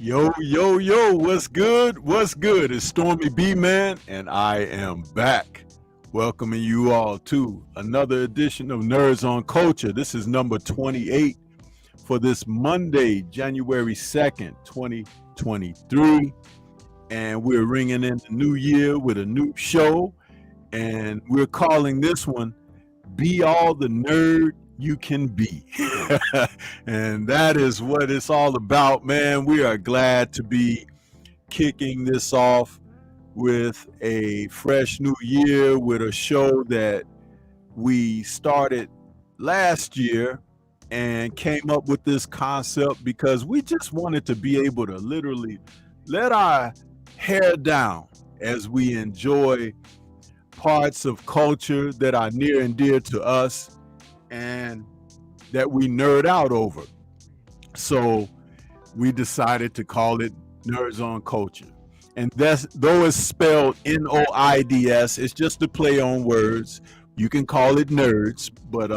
Yo, yo, yo, what's good? What's good? It's Stormy B Man, and I am back. Welcoming you all to another edition of Nerds on Culture. This is number 28 for this Monday, January 2nd, 2023. And we're ringing in the new year with a new show. And we're calling this one Be All the Nerd You Can Be. And that is what it's all about, man. We are glad to be kicking this off with a fresh new year, with a show that we started last year and came up with this concept because we just wanted to be able to literally let our hair down as we enjoy parts of culture that are near and dear to us and that we nerd out over. So we decided to call it Nerds on Culture. And that's, though it's spelled Noids, it's just a play on words. You can call it nerds, but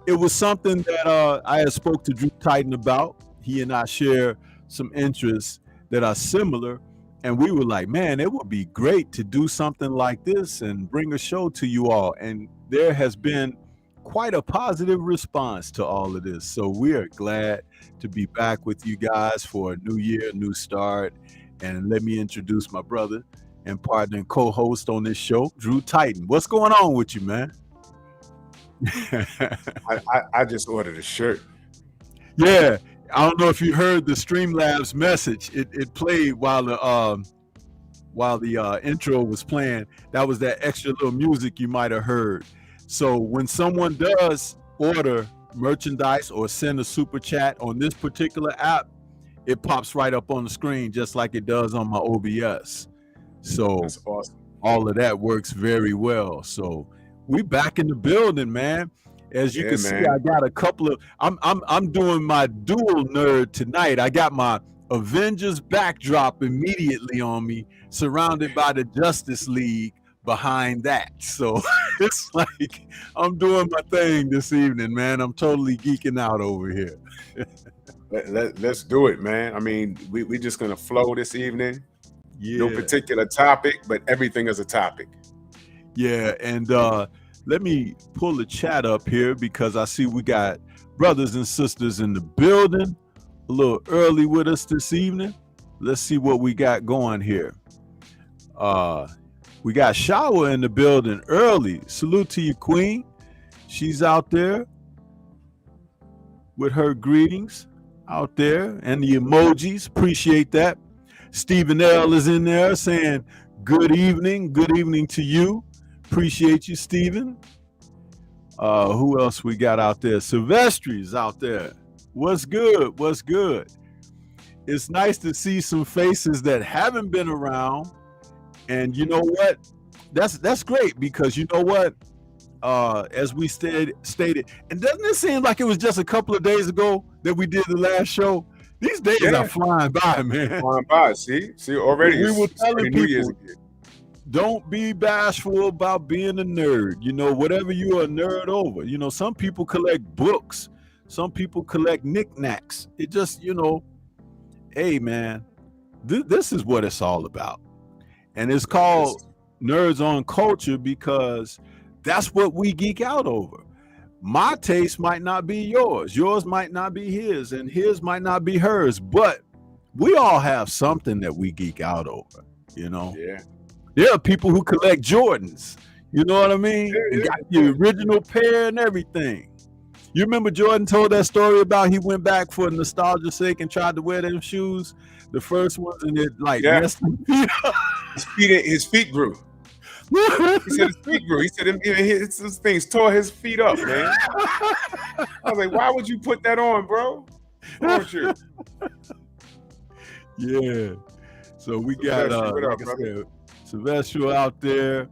it was something that I had spoke to Drew Titan about. He and I share some interests that are similar. And we were like, man, it would be great to do something like this and bring a show to you all. And there has been quite a positive response to all of this. So we are glad to be back with you guys for a new year, new start. And let me introduce my brother and partner and co-host on this show, Drew Titan. What's going on with you, man? I just ordered a shirt. Yeah. I don't know if you heard the Streamlabs message. It played while the intro was playing. That was that extra little music you might have heard. So when someone does order merchandise or send a super chat on this particular app, it pops right up on the screen just like it does on my OBS. So That's awesome. All of that works very well. So we back in the building, man. As you can see, I got a couple of I'm doing my dual nerd tonight. I got my Avengers backdrop immediately on me, surrounded by the Justice League behind that. So it's like I'm doing my thing this evening, man. I'm totally geeking out over here. Let's do it, man. I mean, we just gonna flow this evening. Yeah. No particular topic, but everything is a topic. Yeah, and let me pull the chat up here because I see we got brothers and sisters in the building a little early with us this evening. Let's see what we got going here. We got Shower in the building early. Salute to you, Queen. She's out there with her greetings out there and the emojis. Appreciate that. Stephen L is in there saying good evening. Good evening to you. Appreciate you, Stephen. Who else we got out there? Sylvestri's out there. What's good? What's good? It's nice to see some faces that haven't been around. And you know what? That's great because you know what? As we stated, and doesn't it seem like it was just a couple of days ago that we did the last show? These days are flying by, man. Flying by. See, already. We were telling people, don't be bashful about being a nerd. You know, whatever you are a nerd over. You know, some people collect books. Some people collect knickknacks. It just, you know, hey, man, this is what it's all about. And it's called Nerds on Culture because that's what we geek out over. My taste might not be yours. Yours might not be his. And his might not be hers. But we all have something that we geek out over, you know? Yeah. There are people who collect Jordans. You know what I mean? And got the original pair and everything. You remember Jordan told that story about he went back for nostalgia's sake and tried to wear them shoes, the first ones, and it like messed him up. His feet grew. He said his feet grew. He said his things tore his feet up, man. I was like, why would you put that on, bro? Why would you? Yeah. So we got Sylvester out there.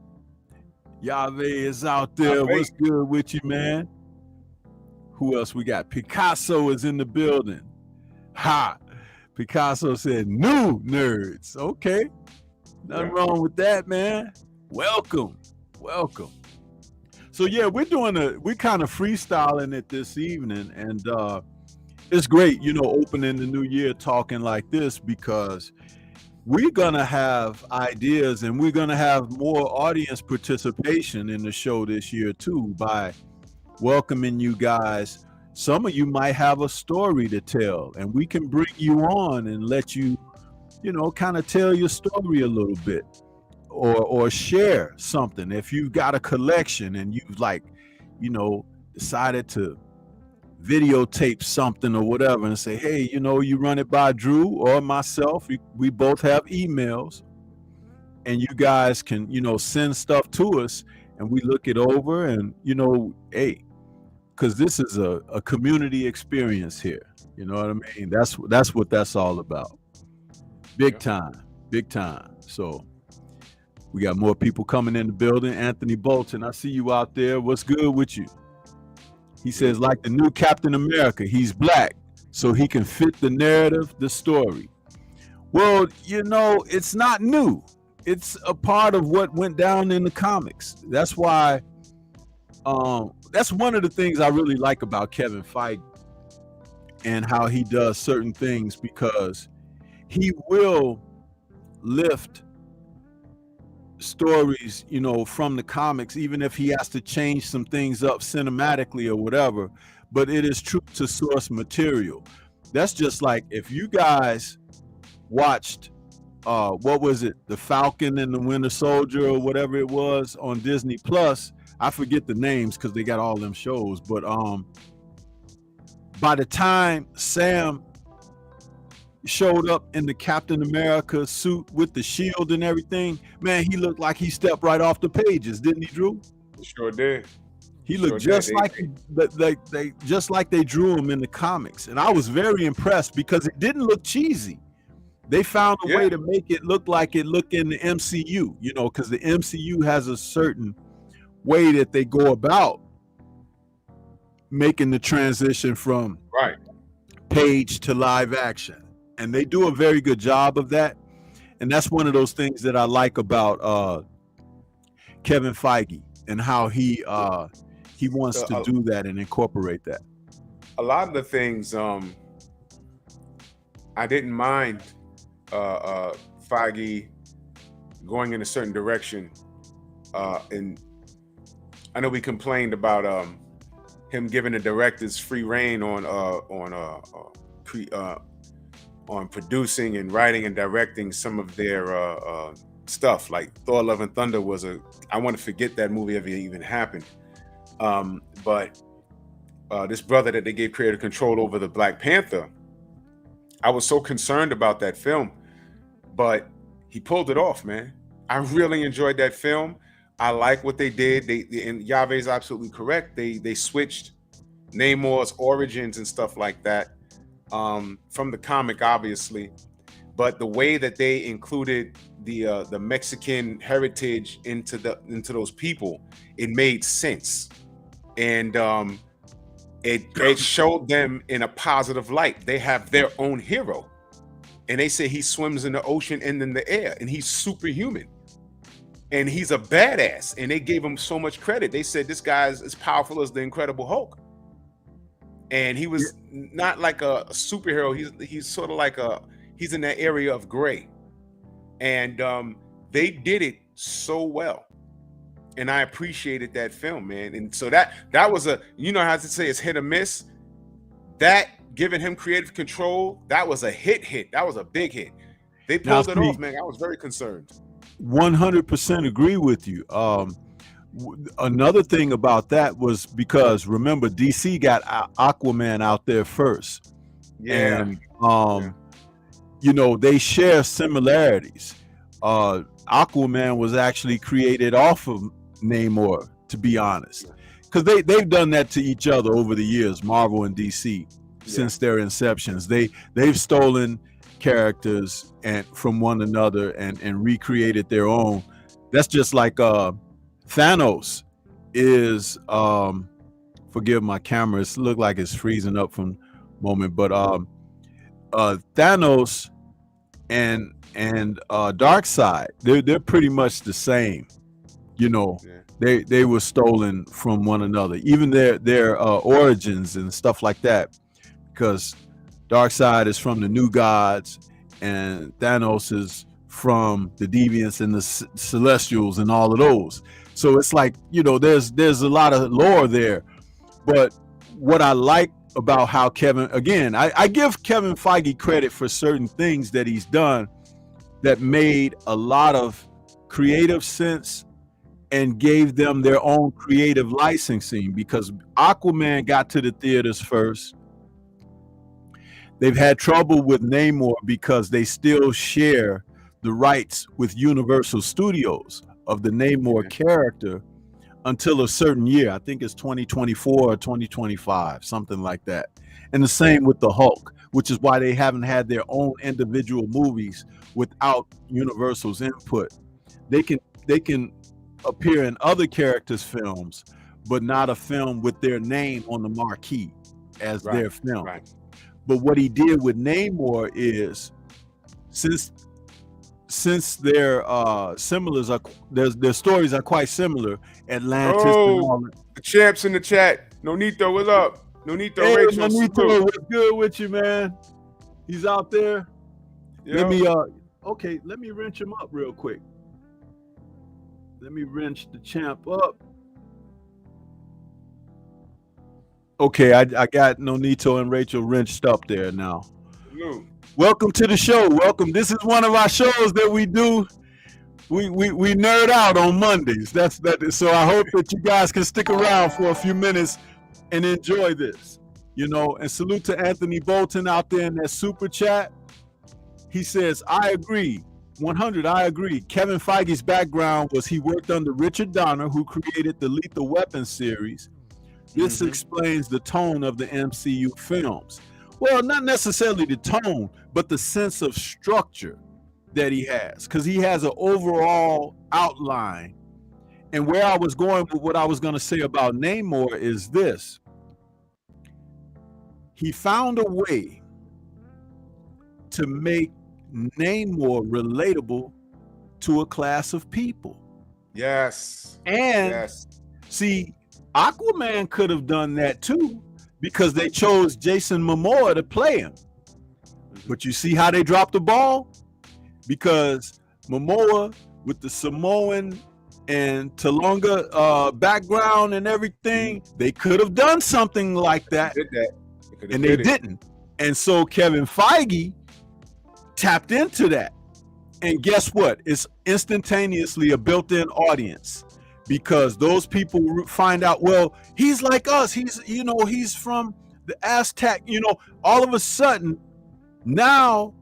Yave is out there. What's good with you, man? Who else we got? Picasso is in the building. Ha! Picasso said, new nerds. Okay. Nothing wrong with that, man. Welcome. So yeah, we're kind of freestyling it this evening, and it's great, opening the new year talking like this, because we're gonna have ideas and we're gonna have more audience participation in the show this year too, by welcoming you guys. Some of you might have a story to tell, and we can bring you on and let you, kind of tell your story a little bit, or share something. If you've got a collection and you've decided to videotape something or whatever, and say, hey, you run it by Drew or myself. We both have emails, and you guys can, send stuff to us, and we look it over, and hey, because this is a community experience here. You know what I mean? That's what that's all about. Big time. So we got more people coming in the building. Anthony Bolton, I see you out there. What's good with you? He says, like the new Captain America, he's black, so he can fit the narrative, the story. Well, it's not new. It's a part of what went down in the comics. That's why, that's one of the things I really like about Kevin Feige and how he does certain things, because he will lift stories, from the comics, even if he has to change some things up cinematically or whatever, but it is true to source material. That's just like if you guys watched what was it, The Falcon and the Winter Soldier or whatever it was on Disney Plus. I forget the names because they got all them shows, but by the time Sam showed up in the Captain America suit with the shield and everything, man, he looked like he stepped right off the pages, didn't he, Drew? Sure did. He looked just like they drew him in the comics, and I was very impressed because it didn't look cheesy. They found a way to make it look like it looked in the MCU, because the MCU has a certain way that they go about making the transition from page to live action. And they do a very good job of that. And that's one of those things that I like about Kevin Feige, and how he wants to do that and incorporate that. A lot of the things I didn't mind Feige going in a certain direction. And I know we complained about him giving the directors free reign on producing and writing and directing some of their stuff. Like Thor: Love and Thunder was I want to forget that movie ever even happened. But this brother that they gave creative control over the Black Panther, I was so concerned about that film, but he pulled it off, man. I really enjoyed that film. I like what they did. And Yave is absolutely correct. They switched Namor's origins and stuff like that from the comic, obviously, but the way that they included the Mexican heritage into those people, it made sense, and it showed them in a positive light. They have their own hero, and they say he swims in the ocean and in the air, and he's superhuman, and he's a badass. And they gave him so much credit. They said this guy's as powerful as the Incredible Hulk. And he was not like a superhero. He's sort of like he's in that area of gray. And they did it so well. And I appreciated that film, man. And so that was how to say it's hit or miss. That giving him creative control, that was a hit. That was a big hit. They pulled it off, man. I was very concerned. 100% agree with you. Another thing about that was because, remember, DC got Aquaman out there first. And they share similarities. Aquaman was actually created off of Namor, to be honest, because they've done that to each other over the years, Marvel and DC, since their inceptions. They've stolen characters and from one another and recreated their own. That's just like Thanos is forgive my camera, it look like it's freezing up from moment, but Thanos and Darkseid, they're pretty much the same. They were stolen from one another, even their origins and stuff like that, because Darkseid is from the New Gods, and Thanos is from the Deviants and the Celestials and all of those. So it's like, there's a lot of lore there. But what I like about how I give Kevin Feige credit for certain things that he's done that made a lot of creative sense and gave them their own creative licensing, because Aquaman got to the theaters first. They've had trouble with Namor because they still share the rights with Universal Studios of the Namor character until a certain year. I think it's 2024 or 2025, something like that. And the same with the Hulk, which is why they haven't had their own individual movies without Universal's input. They can appear in other characters' films, but not a film with their name on the marquee as their film. Right. But what he did with Namor is, since their their stories are quite similar, Atlantis and all that. The champs in the chat. Nonito, what's up? Nonito, Hey, Rachel, Nonito, what's good with you, man? He's out there. Yep. Let me wrench him up real quick. Let me wrench the champ up. Okay, I got Nonito and Rachel wrenched up there now. Hello. Welcome to the show. Welcome. This is one of our shows that we do. We nerd out on Mondays. That's that. So I hope that you guys can stick around for a few minutes and enjoy this. And salute to Anthony Bolton out there in that super chat. He says, I agree. 100, I agree. Kevin Feige's background was he worked under Richard Donner, who created the Lethal Weapon series. This explains the tone of the MCU films. Well, not necessarily the tone, but the sense of structure that he has, because he has an overall outline. And where I was going with what I was going to say about Namor is this. He found a way to make Namor relatable to a class of people. Yes. And see, Aquaman could have done that too, because they chose Jason Momoa to play him. But you see how they dropped the ball? Because Momoa, with the Samoan and Talonga background and everything, they could have done something like that. And they didn't. And so Kevin Feige tapped into that. And guess what? It's instantaneously a built-in audience, because those people find out, well, he's like us. He's from the Aztec. All of a sudden, now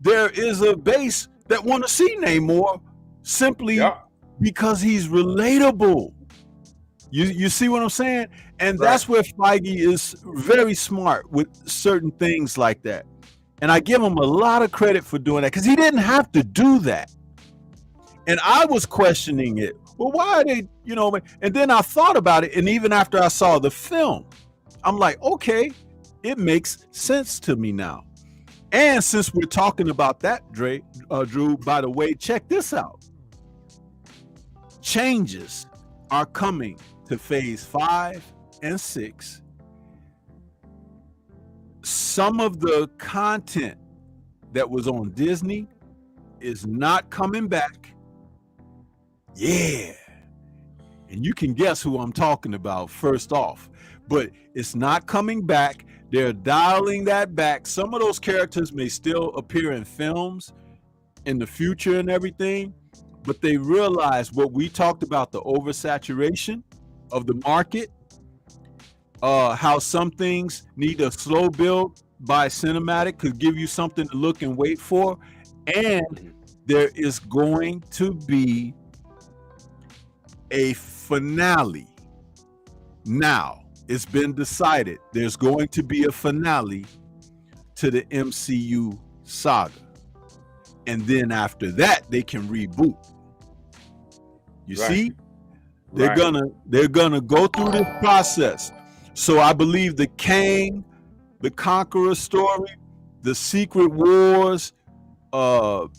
there is a base that want to see Namor simply because he's relatable. You see what I'm saying? And that's where Feige is very smart with certain things like that. And I give him a lot of credit for doing that, because he didn't have to do that. And I was questioning it. Well, why are they, and then I thought about it. And even after I saw the film, I'm like, okay, it makes sense to me now. And since we're talking about that, Drew, by the way, check this out. Changes are coming to phase 5 and 6. Some of the content that was on Disney is not coming back. Yeah. And you can guess who I'm talking about first off. But it's not coming back. They're dialing that back. Some of those characters may still appear in films in the future and everything, but they realize what we talked about, the oversaturation of the market, how some things need a slow build by cinematic could give you something to look and wait for. And there is going to be a finale. Now, it's been decided there's going to be a finale to the MCU saga. And then after that, they can reboot. You see? They're gonna go through this process. So I believe the Kang, the Conqueror story, the Secret Wars, all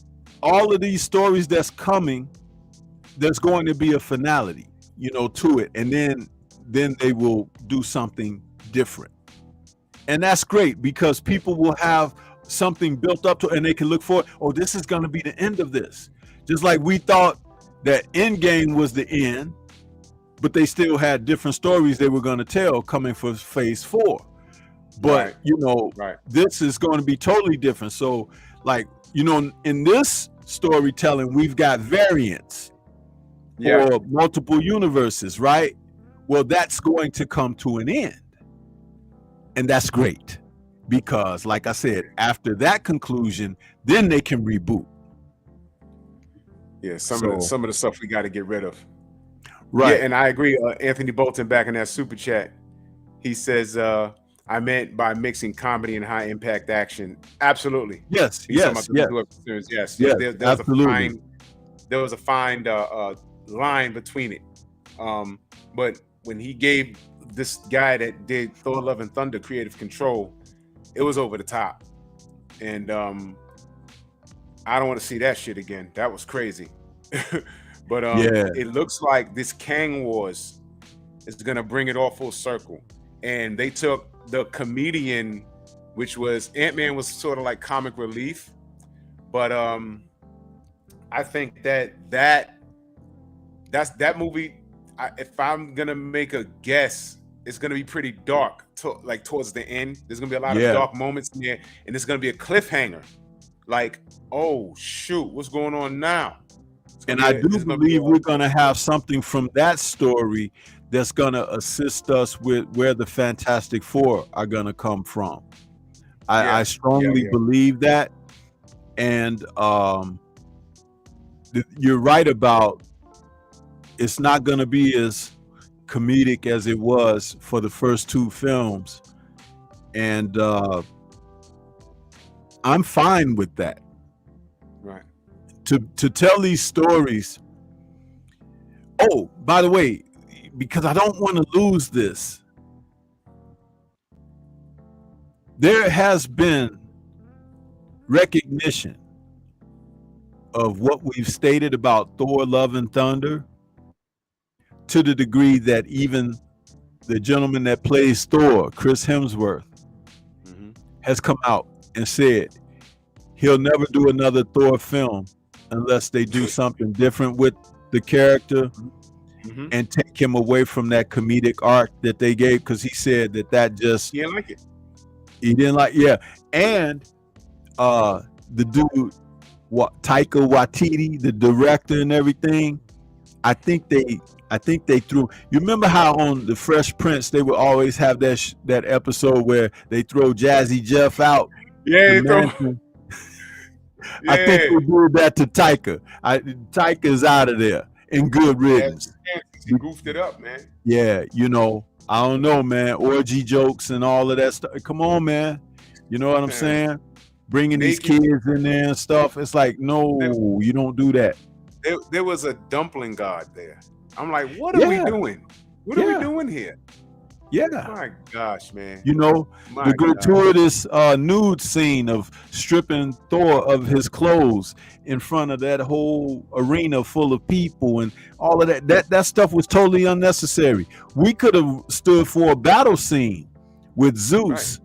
of these stories that's coming, there's going to be a finality, to it. And then they will do something different. And that's great because people will have something built up to, and they can look forward. Oh, this is going to be the end of this. Just like we thought that Endgame was the end, but they still had different stories they were going to tell coming for phase 4. But, Right. you know, Right. this is going to be totally different. So, like, you know, in this storytelling, we've got variants Yeah. or multiple universes, right? Well, that's going to come to an end. And that's great because, like I said, after that conclusion, then they can reboot. Yeah. Some of So, the stuff we got to get rid of. right. Yeah, and I agree. Anthony Bolton back in that super chat, he says, "I meant by mixing comedy and high impact action." Absolutely. Yes, He's talking yes, about yes, the new episodes. Yes, yes, there was a absolutely. fine line between it. But when he gave this guy that did Thor: Love and Thunder creative control, it was over the top, and I don't want to see that shit again. That was crazy. But Yeah, it looks like this Kang Wars is gonna bring it all full circle. And they took the comedian, which was Ant-Man, was sort of like comic relief, but I think that movie. If I'm gonna make a guess, it's gonna be pretty dark. Like towards the end, there's gonna be a lot of yeah. dark moments in there, and it's gonna be a cliffhanger. Like, oh shoot, what's going on now? And I do believe we're going to have something from that story that's going to assist us with where the Fantastic Four are going to come from. I strongly believe that. And you're right about it's not going to be as comedic as it was for the first 2 films. And I'm fine with that. Right. To tell these stories. Oh, by the way, because I don't want to lose this, there has been recognition of what we've stated about Thor: Love and Thunder, to the degree that even the gentleman that plays Thor, Chris Hemsworth, has come out and said he'll never do another Thor film unless they do something different with the character and take him away from that comedic arc that they gave, because he said that just he didn't like it. He didn't like, yeah. And the dude, Taika Waititi, the director and everything, I think they threw. You remember how on the Fresh Prince they would always have that episode where they throw Jazzy Jeff out? Yeah, I think they did that to Taika. Taika's out of there in good riddance. He goofed it up, man. Yeah, you know, I don't know, man. Orgy jokes and all of that stuff. Come on, man. You know what I'm saying? Bringing these kids in there and stuff. It's like, no, you don't do that. There was a dumpling god there. I'm like, what are we doing? What are we doing here? Yeah. My gosh, man. You know, the gratuitous nude scene of stripping Thor of his clothes in front of that whole arena full of people and all of that stuff was totally unnecessary. We could have stood for a battle scene with Zeus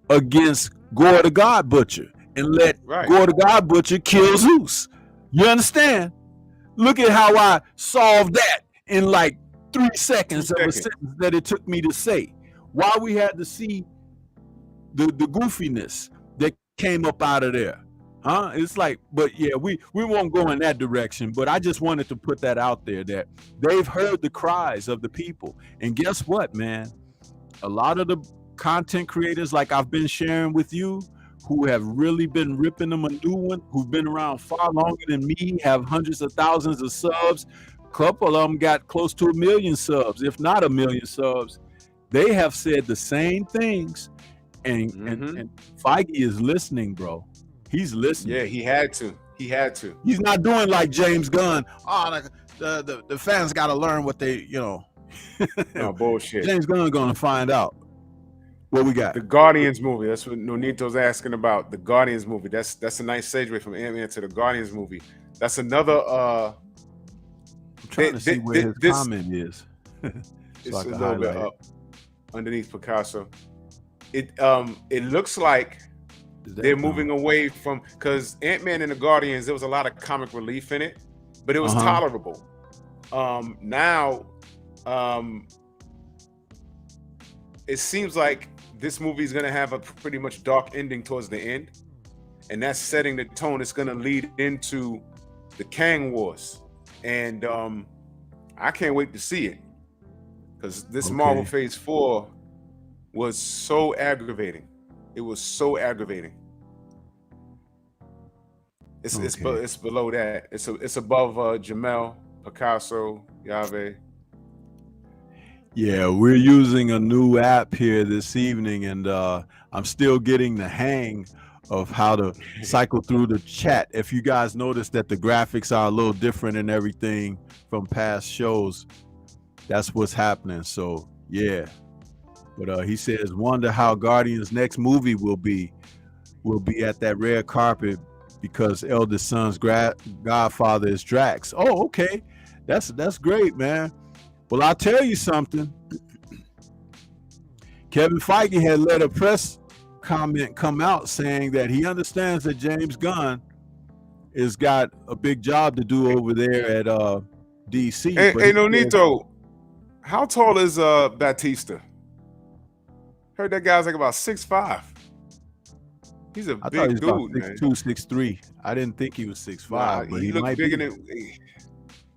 against Gore the God Butcher and let Gore the God Butcher kill Zeus. You understand? Look at how I solved that in like 3 seconds of a sentence that it took me to say. Why we had to see the goofiness that came up out of there. Huh? It's like, but yeah, we won't go in that direction, but I just wanted to put that out there that they've heard the cries of the people. And guess what, man? A lot of the content creators, like I've been sharing with you, who have really been ripping them a new one, who've been around far longer than me, have hundreds of thousands of subs. A couple of them got close to 1 million subs, if not 1 million subs. They have said the same things, and Feige is listening, bro. He's listening. Yeah, he had to. He's not doing like James Gunn. Oh, the fans got to learn what they, you know. No bullshit. James Gunn gonna find out what we got. The Guardians movie. That's what Nonito's asking about. The Guardians movie. That's a nice segue from Ant-Man to the Guardians movie. That's another. I'm trying to see where his comment is. It's a little bit up underneath Picasso. it looks like Is that they're moving away from, because Ant-Man and the Guardians, there was a lot of comic relief in it, but it was tolerable. Now, it seems like this movie is gonna have a pretty much dark ending towards the end, and that's setting the tone. It's gonna lead into the Kang Wars, and I can't wait to see it, because this Marvel Phase 4 was so aggravating. It was so aggravating. It's below that. It's above Jamel, Picasso, Yahweh. Yeah, we're using a new app here this evening, and I'm still getting the hang of how to cycle through the chat. If you guys notice that the graphics are a little different and everything from past shows, that's what's happening. So yeah, but he says, wonder how Guardians' next movie will be at that red carpet, because eldest son's godfather is Drax. Oh, okay, that's great, man. Well, I'll tell you something. Kevin Feige had let a press comment come out saying that he understands that James Gunn has got a big job to do over there at DC. Hey, Nonito, how tall is Batista? Heard that guy's like about 6'5". He's a big dude, man. 6'2", 6'3". I didn't think he was 6'5", but he might be.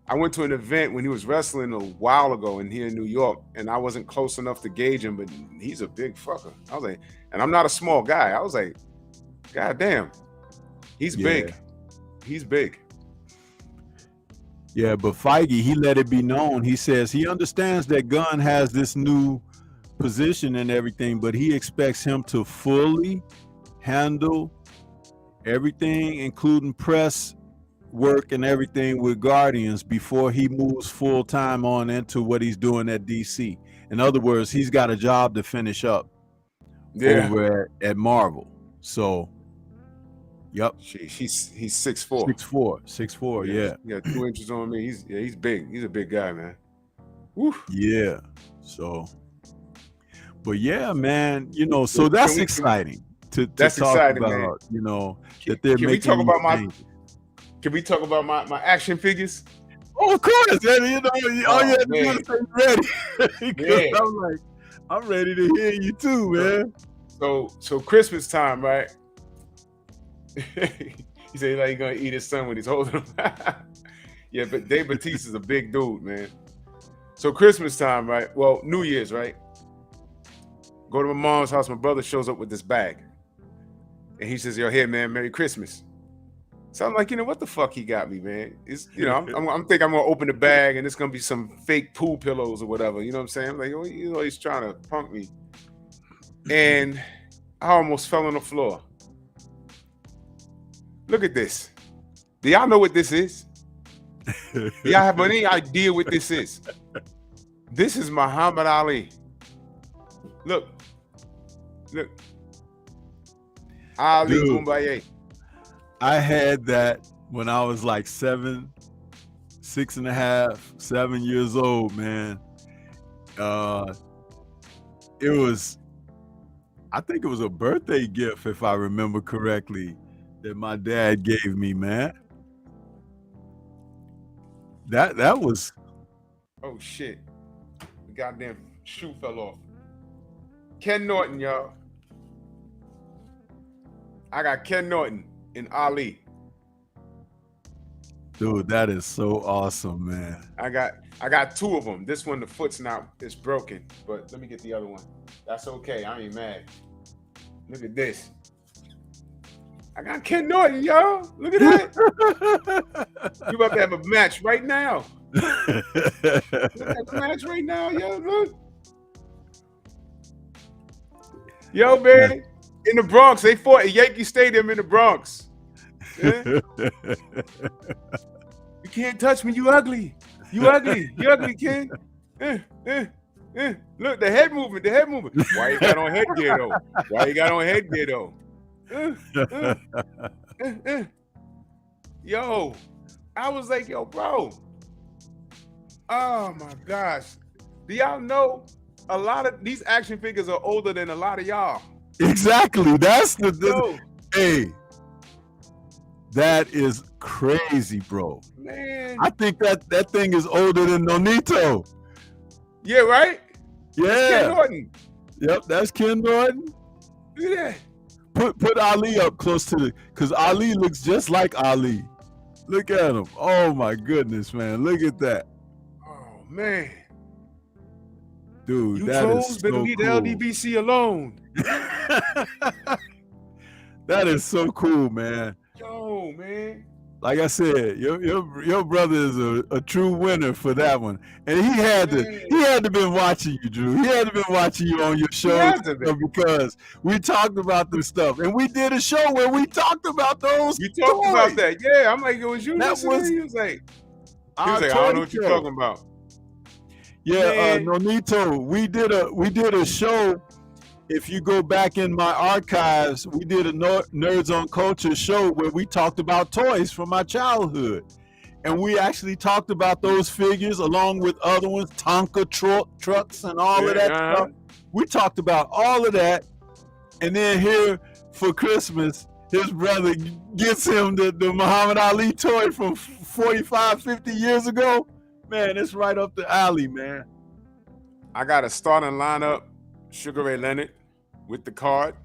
I went to an event when he was wrestling a while ago here in New York, and I wasn't close enough to gauge him, but he's a big fucker. I was like, and I'm not a small guy. I was like, God damn, he's big. He's big. Yeah, but Feige, he let it be known. He says he understands that Gunn has this new position and everything, but he expects him to fully handle everything, including press work and everything with Guardians, before he moves full time on into what he's doing at DC. In other words, he's got a job to finish up over at Marvel. So, yep. He's 6'4". 6'4", yeah. He got 2 inches on me. He's big. He's a big guy, man. Woo. Yeah. So, but yeah, man, so that's exciting to talk about, man. That they're making. Can we talk about my action figures? Oh, of course, man. All you have to do is say ready. Because I'm ready to hear you too, man. So Christmas time, right? He said like he's gonna eat his son when he's holding him. Yeah, but Dave Bautista's a big dude, man. So Christmas time, right? Well, New Year's, right? Go to my mom's house. My brother shows up with this bag, and he says, "Yo, here, man, Merry Christmas." So I'm like, what the fuck he got me, man? It's, I'm thinking I'm gonna open the bag and it's gonna be some fake pool pillows or whatever. You know what I'm saying? I'm like, he's trying to punk me. And I almost fell on the floor. Look at this. Do y'all know what this is? Do y'all have any idea what this is? This is Muhammad Ali. Look. Ali Boumbaye. I had that when I was like 6 and a half, 7 years old, man. I think it was a birthday gift, if I remember correctly, that my dad gave me, man. That was. Oh shit! The goddamn shoe fell off. Ken Norton, y'all. I got Ken Norton in Ali. Dude, that is so awesome, man. I got 2 of them. This one, the foot's it's broken, but let me get the other one. That's okay. I ain't mad. Look at this. I got Ken Norton, y'all. Look at that. You about to have a match right now. Match right now, yo. Look. Yo, man. In the Bronx, they fought at Yankee Stadium in the Bronx. Yeah? You can't touch me. You ugly. You ugly, Ken. Look, the head movement. Why you got on headgear though? Yo, I was like, yo, bro. Oh my gosh. Do y'all know a lot of these action figures are older than a lot of y'all. Exactly. That's Yo, hey, that is crazy, bro. man. I think that thing is older than Nonito. Yeah, right? That's Ken Yeah. Norton. Yep, that's Ken Norton. Look at that. Put Ali up close to because Ali looks just like Ali. Look at him. Oh my goodness, man. Look at that. Oh man. Dude, You that trolls is better so leave the cool. LDBC alone. That is so cool, man. Yo, man. Like I said, your brother is a true winner for that one, and he had to been watching you, Drew. He had to been watching you on your show because we talked about this stuff, and we did a show where we talked about those. You talked toys. about that, yeah. I'm like, it was you. That was he was like, I don't know what you're talking about. Yeah, Nonito, we did a show. If you go back in my archives, we did a Nerds on Culture show where we talked about toys from my childhood. And we actually talked about those figures along with other ones, Tonka trucks and all of that stuff. We talked about all of that. And then here for Christmas, his brother gets him the Muhammad Ali toy from 45, 50 years ago. Man, it's right up the alley, man. I got a starting lineup. Sugar Ray Leonard with the card.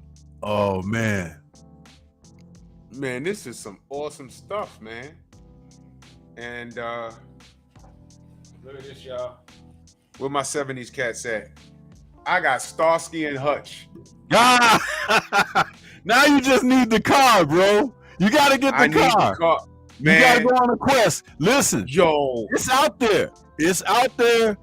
Oh man. Man, this is some awesome stuff, man. And look at this, y'all. Where my 70s cats at? I got Starsky and Hutch. Now you just need the car, bro. You gotta get the car. Man. You gotta go on a quest. Listen, yo, it's out there. It's out there.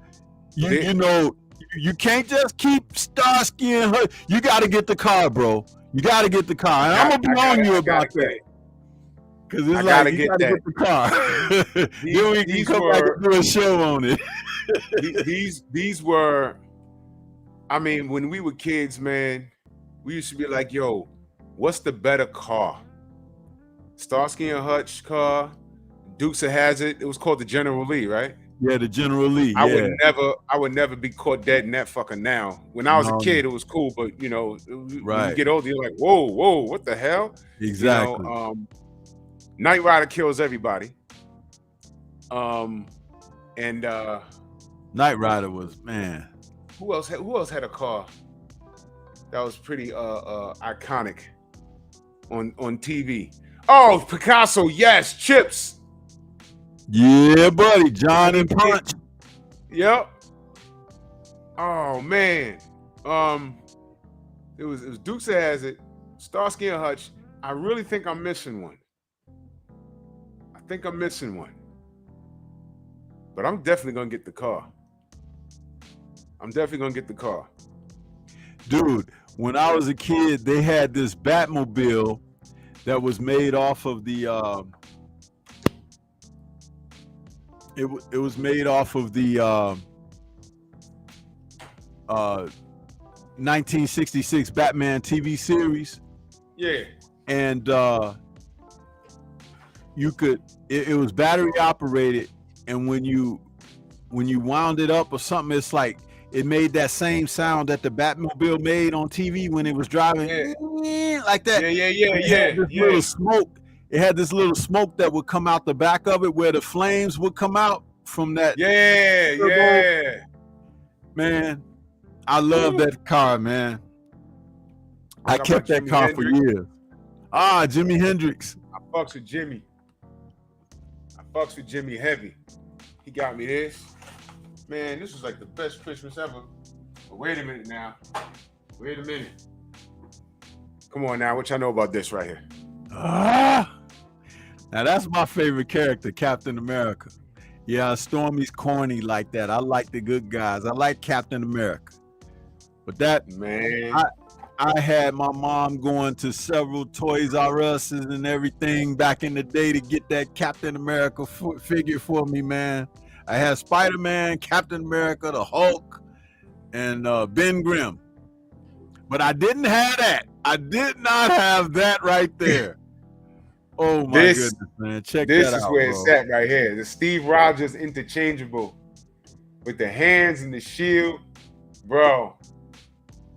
You know. You can't just keep Starsky and Hutch. You got to get the car, bro. You got to get the car. And I'm going to be on you about that. Because it's like, you got to get the car. Then we can come back and do a show on it. These were, I mean, when we were kids, man, we used to be like, yo, what's the better car? Starsky and Hutch car, Dukes of Hazzard. It was called the General Lee, right? Yeah, the General Lee. I would never be caught dead in that fucker now. When I was a kid, it was cool, but you know, when you get older, you're like, whoa, what the hell? Exactly. You know, Knight Rider kills everybody. And Knight Rider was, man. Who else had a car that was pretty iconic on TV? Oh, Picasso, yes, Chips. Yeah, buddy, John and Punch. Yep. Oh man, it was Dukes of Hazzard, Starsky and Hutch. I really think I'm missing one. But I'm definitely gonna get the car. Dude, when I was a kid, they had this Batmobile that was made off of the. It was made off of the 1966 Batman TV series. Yeah. And you could it was battery operated, and when you wound it up or something, it's like it made that same sound that the Batmobile made on TV when it was driving like that. Yeah. Little smoke. It had this little smoke that would come out the back of it where the flames would come out from that. Yeah. Man, I love that car, man. I kept that car for years. Jimi Hendrix. I fucks with Jimmy heavy. He got me this. Man, this was like the best Christmas ever. But wait a minute now. Come on now, what y'all know about this right here? Now that's my favorite character, Captain America. Yeah, Stormy's corny like that. I like the good guys. I like Captain America. But that, man, I had my mom going to several Toys R Us and everything back in the day to get that Captain America figure for me, man. I had Spider-Man, Captain America, the Hulk, and Ben Grimm. But I didn't have that. I did not have that right there. Oh my goodness, man. Check that out. This is where it's at right here. The Steve Rogers interchangeable with the hands and the shield. bro.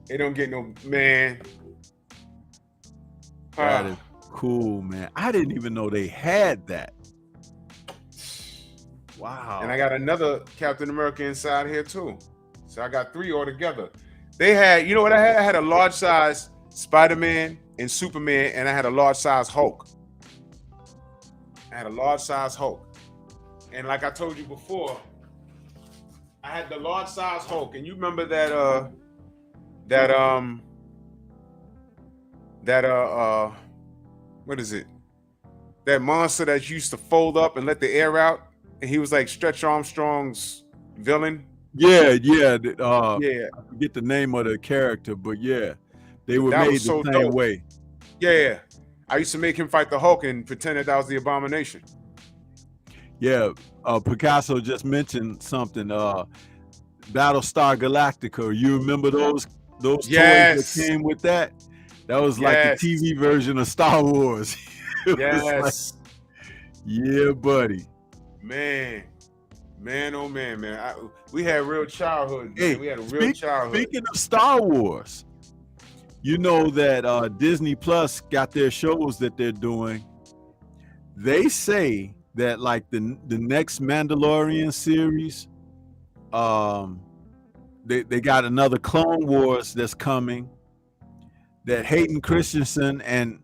It don't get no man. That is cool, man. I didn't even know they had that. Wow. And I got another Captain America inside here too. So I got 3 altogether. They had, you know what I had? I had a large size Spider-Man and Superman, and I had a large size Hulk. And like I told you before, I had the large size Hulk. And you remember that what is it? That monster that used to fold up and let the air out, and he was like Stretch Armstrong's villain. Yeah. Yeah. I forget the name of the character, but yeah, they were That made was so the same dope. way. Yeah. I used to make him fight the Hulk and pretend that was the Abomination. Yeah. Picasso just mentioned something. Battlestar Galactica. You remember those Yes. toys that came with that? That was like Yes. the TV version of Star Wars. It was Yes. like, yeah, buddy. Man, oh man. We had real childhood. Hey, We had a real childhood. Speaking of Star Wars, you know that Disney Plus got their shows that they're doing. They say that like the next Mandalorian series, they got another Clone Wars that's coming. That Hayden Christensen and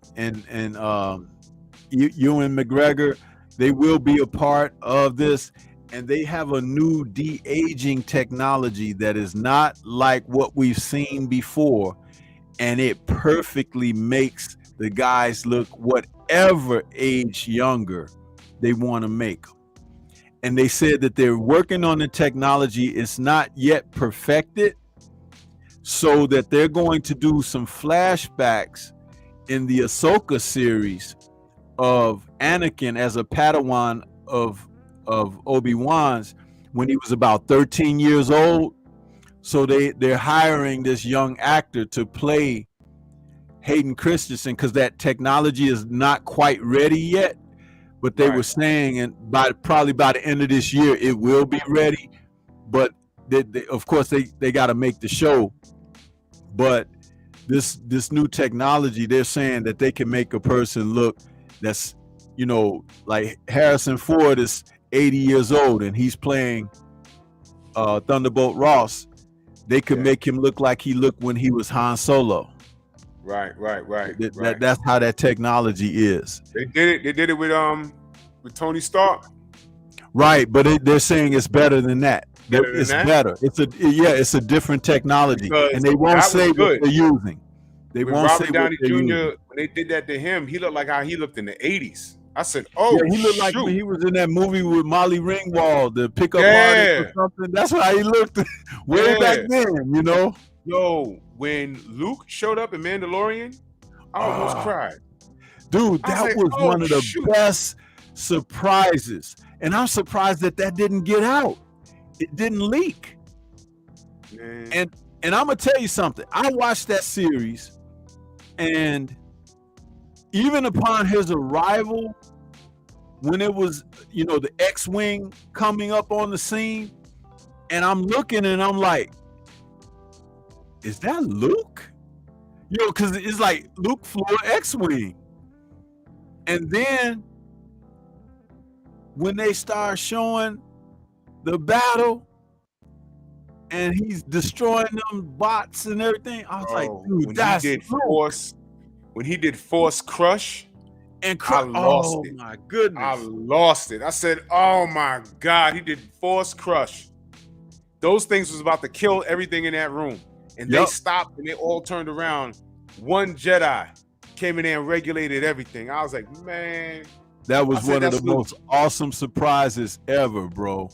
Ewan McGregor, they will be a part of this, and they have a new de-aging technology that is not like what we've seen before, and it perfectly makes the guys look whatever age younger they want to make them. And they said that they're working on the technology. It's not yet perfected, so that they're going to do some flashbacks in the Ahsoka series of Anakin as a Padawan of Obi-Wan's when he was about 13 years old. So they're hiring this young actor to play Hayden Christensen because that technology is not quite ready yet. But they were saying, and probably by the end of this year, it will be ready. But of course, they got to make the show. But this new technology, they're saying that they can make a person look that's, like Harrison Ford is 80 years old and he's playing Thunderbolt Ross. They could make him look like he looked when he was Han Solo. Right. That's how that technology is. They did it with Tony Stark. Right, but they're saying it's better than that. It's better. It's a different technology, and they won't say what they're using. They won't say what they're using. When they did that to him, he looked like how he looked in the 80s. I said, "Oh, yeah, he looked like when he was in that movie with Molly Ringwald, the pickup artist or something." That's how he looked way back then, Yo, when Luke showed up in Mandalorian, I almost cried. Dude, that was one of the best surprises, and I'm surprised that didn't get out. It didn't leak. Man. And I'm gonna tell you something. I watched that series, and even upon his arrival, when it was, the X-Wing coming up on the scene, and I'm looking and I'm like, is that Luke? Because it's like Luke flew an X-Wing. And then when they start showing the battle and he's destroying them bots and everything, I was like, dude, that's Luke. When he did Force Crush, and I lost it. My goodness. I lost it. I said, oh my God, he did Force Crush. Those things was about to kill everything in that room. And they stopped and they all turned around. One Jedi came in there and regulated everything. I was like, man. That was one of the most awesome surprises ever, bro.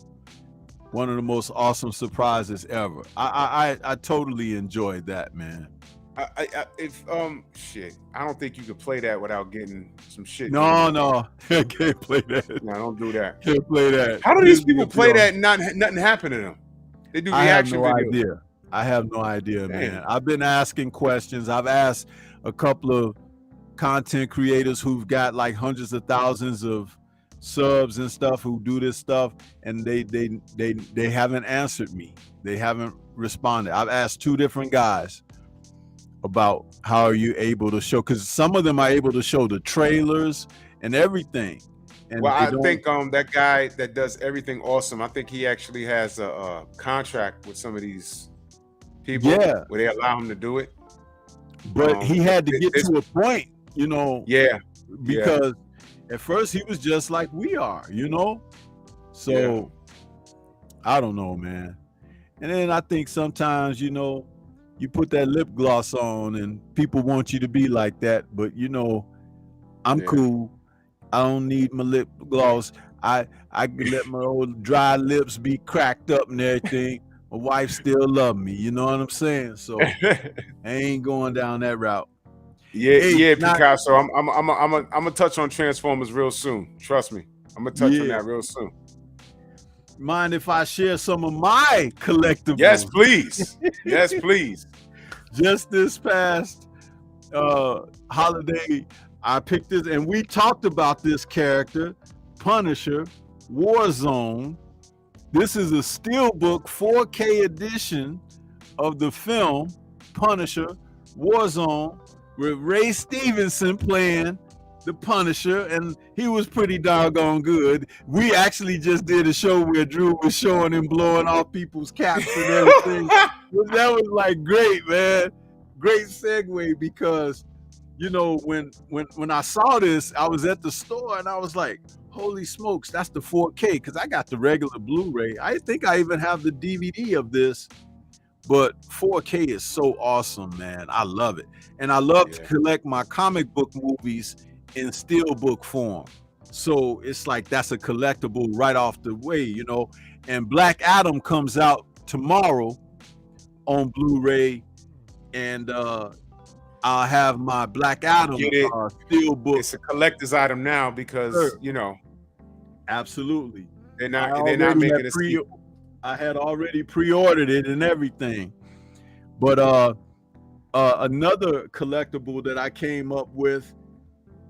One of the most awesome surprises ever. I totally enjoyed that, man. Shit, I don't think you could play that without getting some shit. No, I can't play that. No, don't do that. Can't play that. How do these people play that and nothing happen to them? They do reaction videos. I have no idea, man. I've been asking questions. I've asked a couple of content creators who've got like hundreds of thousands of subs and stuff who do this stuff, and they haven't answered me. They haven't responded. I've asked 2 different guys about how are you able to show, because some of them are able to show the trailers and everything. And Well, they I don't. think that guy that does everything awesome, I think he actually has a contract with some of these people Yeah, where they allow him to do it. but he But had to get this, to a point, you know, yeah, yeah, because at first he was just like we are, you know. So yeah. I don't know, man. And then I think sometimes, you know, you put that lip gloss on and people want you to be like that, but you know, I'm Yeah. cool. I don't need my lip gloss. I can let my old dry lips be cracked up and everything. My wife still love me. You know what I'm saying? So I ain't going down that route. Yeah, Hey, yeah, not Picasso. I'm gonna touch on Transformers real soon. Trust me, I'm gonna touch on yeah. that real soon. Mind if I share some of my collectibles? Yes, please. Yes, please. Just this past holiday, I picked this, and we talked about this character, Punisher, Warzone. This is a steelbook 4K edition of the film Punisher, Warzone, with Ray Stevenson playing the Punisher, and he was pretty doggone good. We actually just did a show where Drew was showing him blowing off people's caps and everything. That was like great, man. Great segue, because you know, when I saw this, I was at the store and I was like, holy smokes, that's the 4K, because I got the regular Blu-ray. I think I even have the DVD of this, but 4K is so awesome, man. I love it. And I love to collect my comic book movies in steelbook form. So it's like that's a collectible right off the way, you know. And Black Adam comes out tomorrow on Blu-ray, and I'll have my Black Adam steelbook. It's a collector's item now because you know. Absolutely. They're not making it. I had already pre-ordered it and everything. But another collectible that I came up with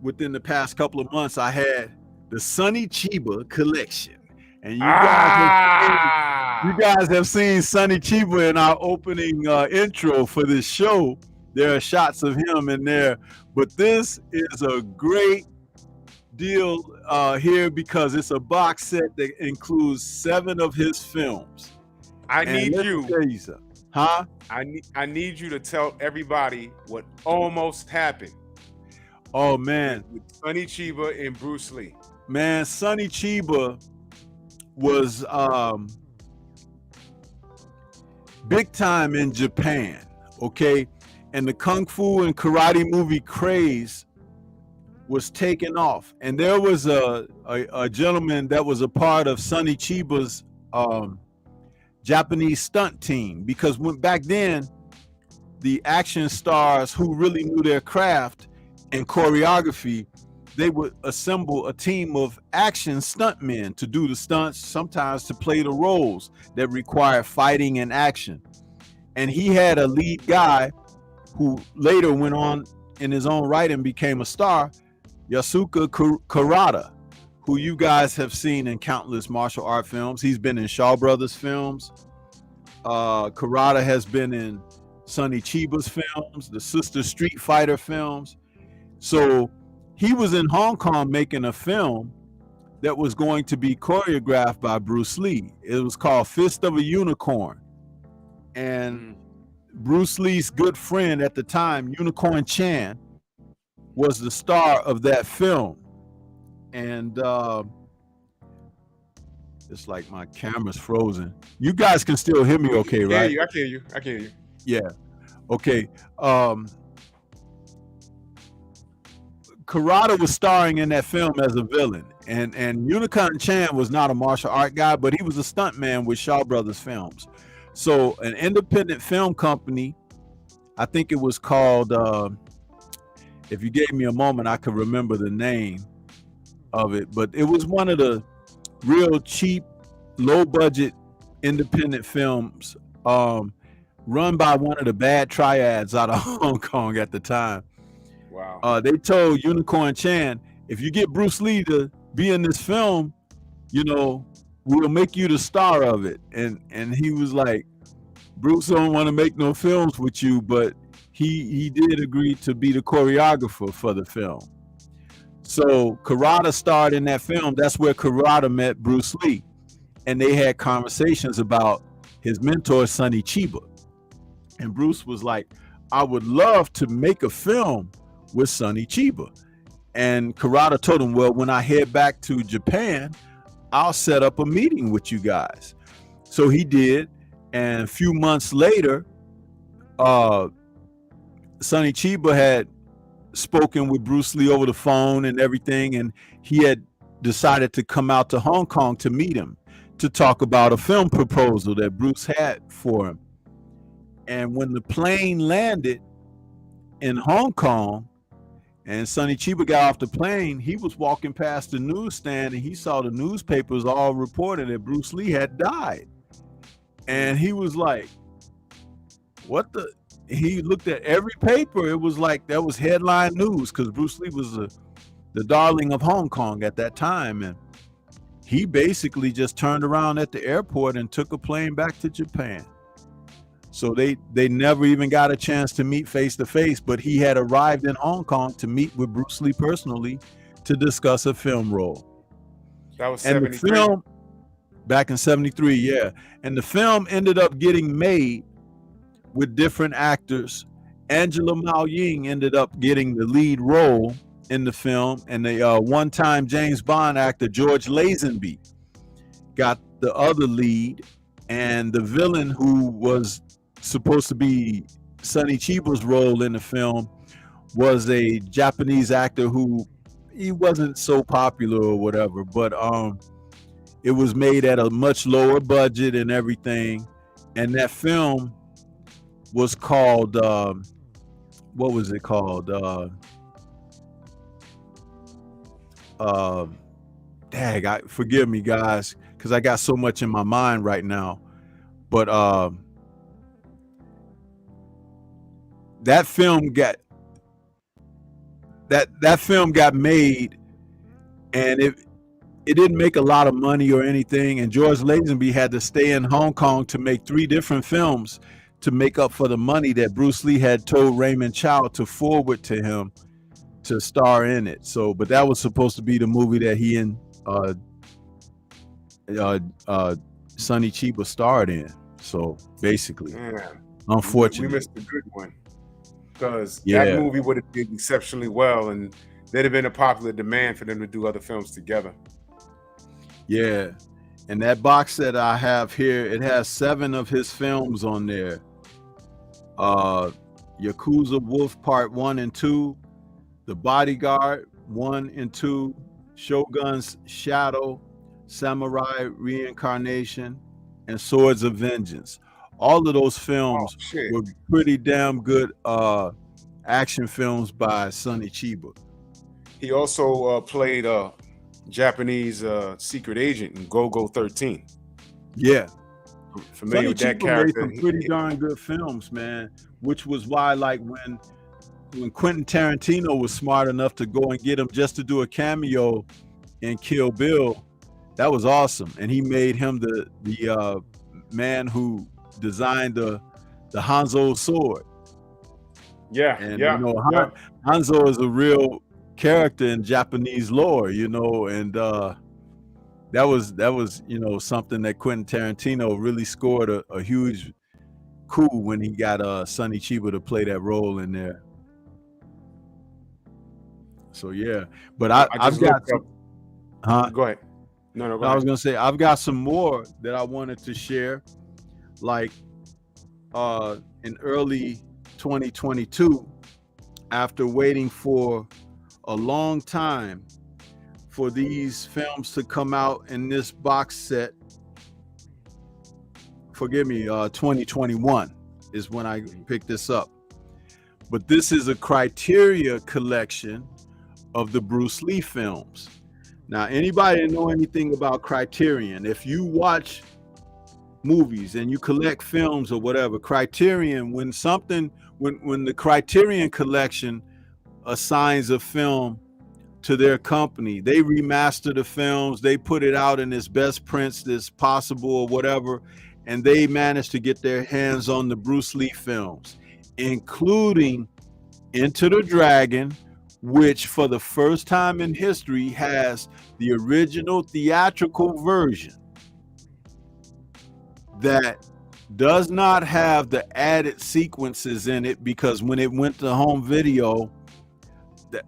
within the past couple of months, I had the Sonny Chiba collection. And you guys have seen Sonny Chiba in our opening intro for this show. There are shots of him in there, but this is a great deal here because it's a box set that includes 7 of his films. I need you to tell everybody what almost happened. Oh man, with Sonny Chiba and Bruce Lee. Man, Sonny Chiba was big time in Japan, okay? And the kung fu and karate movie craze was taken off. And there was a gentleman that was a part of Sonny Chiba's Japanese stunt team, because back then, the action stars who really knew their craft and choreography, they would assemble a team of action stuntmen to do the stunts, sometimes to play the roles that require fighting and action. And he had a lead guy who later went on in his own right and became a star, Yasuka Kurata, who you guys have seen in countless martial art films. He's been in Shaw Brothers films. Kurata has been in Sonny Chiba's films, the Sister Street Fighter films. So he was in Hong Kong making a film that was going to be choreographed by Bruce Lee. It was called Fist of a Unicorn. And Bruce Lee's good friend at the time, Unicorn Chan, was the star of that film. And it's like my camera's frozen. You guys can still hear me okay, right? I can hear you. Yeah. Okay. Kurata was starring in that film as a villain, and Unicorn Chan was not a martial art guy, but he was a stuntman with Shaw Brothers films. So an independent film company, I think it was called, if you gave me a moment, I could remember the name of it, but it was one of the real cheap, low budget independent films run by one of the bad triads out of Hong Kong at the time. Wow. They told Unicorn Chan, if you get Bruce Lee to be in this film, you know, we'll make you the star of it. And he was like, Bruce don't want to make no films with you, but he did agree to be the choreographer for the film. So Karada starred in that film. That's where Karada met Bruce Lee, and they had conversations about his mentor Sonny Chiba. And Bruce was like, I would love to make a film with Sonny Chiba. And Karada told him, well, when I head back to Japan, I'll set up a meeting with you guys. So he did. And a few months later, Sonny Chiba had spoken with Bruce Lee over the phone and everything. And he had decided to come out to Hong Kong to meet him, to talk about a film proposal that Bruce had for him. And when the plane landed in Hong Kong and Sonny Chiba got off the plane, he was walking past the newsstand and he saw the newspapers all reporting that Bruce Lee had died. And he was like, what the? He looked at every paper. It was like that was headline news, because Bruce Lee was the darling of Hong Kong at that time. And he basically just turned around at the airport and took a plane back to Japan. So they never even got a chance to meet face to face, but he had arrived in Hong Kong to meet with Bruce Lee personally to discuss a film role. That was And 73. the film back in 73, yeah. And the film ended up getting made with different actors. Angela Mao Ying ended up getting the lead role in the film, and the one-time James Bond actor George Lazenby got the other lead, and the villain, who was supposed to be Sonny Chiba's role in the film, was a Japanese actor who he wasn't so popular or whatever, but it was made at a much lower budget and everything. And that film was called what was it called? Forgive me, guys, because I got so much in my mind right now. But that film got made, and it didn't make a lot of money or anything. And George Lazenby had to stay in Hong Kong to make 3 different films to make up for the money that Bruce Lee had told Raymond Chow to forward to him to star in it. So, but that was supposed to be the movie that he and Sonny Chiba starred in. So basically, unfortunately, we missed a good one, because Yeah. that movie would have did exceptionally well, and there'd have been a popular demand for them to do other films together. Yeah. And that box set I have here, it has 7 of his films on there. Yakuza Wolf Part 1 and 2, The Bodyguard 1 and 2, Shogun's Shadow, Samurai Reincarnation, and Swords of Vengeance. All of those films were pretty damn good action films by Sonny Chiba. He also played a Japanese secret agent in Go-Go 13. Yeah. Familiar with that character? Made some pretty darn good films, man. Which was why, like, when Quentin Tarantino was smart enough to go and get him just to do a cameo in Kill Bill, that was awesome. And he made him the man who designed the Hanzo sword. Yeah, and yeah, you know, yeah. Hanzo is a real character in Japanese lore, you know, and that was you know, something that Quentin Tarantino really scored a huge coup when he got Sonny Chiba to play that role in there. So yeah, but I've got some, Go ahead. No, go ahead. I was gonna say I've got some more that I wanted to share, like in early 2022, after waiting for a long time for these films to come out in this box set. Forgive me, 2021 is when I picked this up. But this is a criteria collection of the Bruce Lee films. Now, anybody that know anything about Criterion, if you watch movies and you collect films or whatever, Criterion, when the Criterion collection assigns a film to their company, they remaster the films, they put it out in its best prints that's possible or whatever, and they managed to get their hands on the Bruce Lee films, including Enter the Dragon, which for the first time in history has the original theatrical version that does not have the added sequences in it, because when it went to home video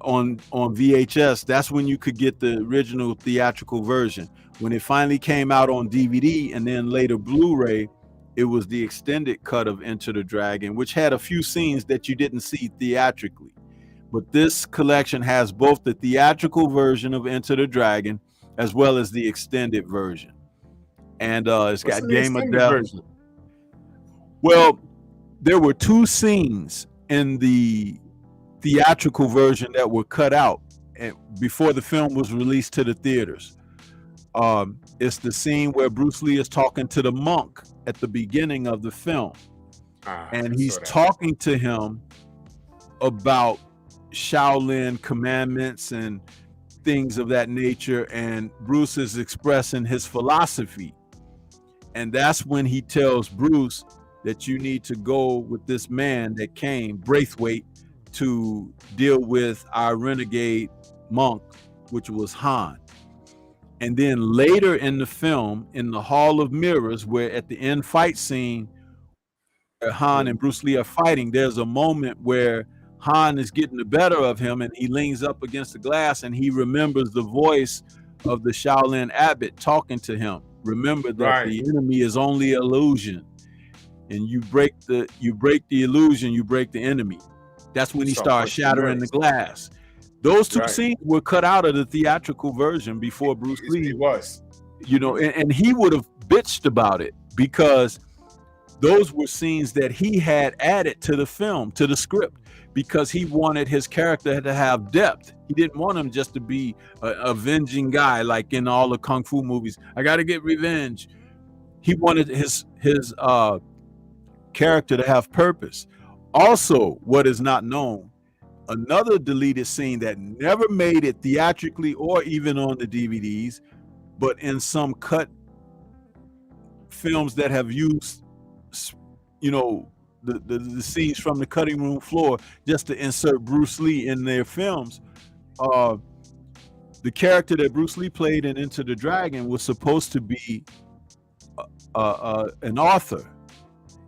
on VHS, that's when you could get the original theatrical version. When it finally came out on DVD and then later Blu-ray, it was the extended cut of Enter the Dragon, which had a few scenes that you didn't see theatrically. But this collection has both the theatrical version of Enter the Dragon as well as the extended version. And it's got Game of Death version. Well, there were 2 scenes in the theatrical version that were cut out before the film was released to the theaters. It's the scene where Bruce Lee is talking to the monk at the beginning of the film, and he's talking to him about Shaolin commandments and things of that nature, and Bruce is expressing his philosophy, and that's when he tells Bruce that you need to go with this man that came, Braithwaite, to deal with our renegade monk, which was Han. And then later in the film, in the Hall of Mirrors, where at the end fight scene, where Han and Bruce Lee are fighting, there's a moment where Han is getting the better of him, and he leans up against the glass, and he remembers the voice of the Shaolin abbot talking to him. Remember that the enemy is only illusion, and you break the illusion, you break the enemy. That's when he starts shattering the glass. Those 2 scenes were cut out of the theatrical version before Bruce Lee. It was. You know, and he would have bitched about it, because those were scenes that he had added to the film, to the script, because he wanted his character to have depth. He didn't want him just to be a avenging guy like in all the Kung Fu movies. I got to get revenge. He wanted his character to have purpose. Also, what is not known, another deleted scene that never made it theatrically or even on the DVDs, but in some cut films that have used, you know, the scenes from the cutting room floor just to insert Bruce Lee in their films. The character that Bruce Lee played in Enter the Dragon was supposed to be an author.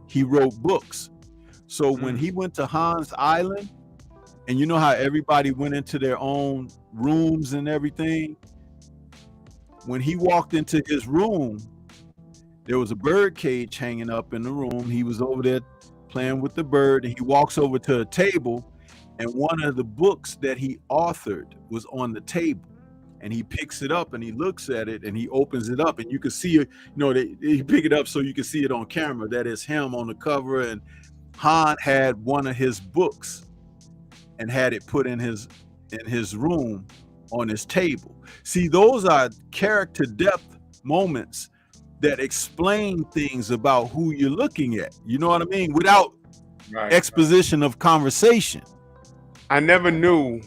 He wrote books. So when he went to Han's Island, and you know how everybody went into their own rooms and everything, when he walked into his room, there was a bird cage hanging up in the room. He was over there playing with the bird, and he walks over to a table, and one of the books that he authored was on the table, and he picks it up and he looks at it and he opens it up, and you can see it, you know, they pick it up so you can see it on camera that is him on the cover, and Han had one of his books and had it put in his room on his table. See, those are character depth moments that explain things about who you're looking at. You know what I mean? Without exposition of conversation. I never knew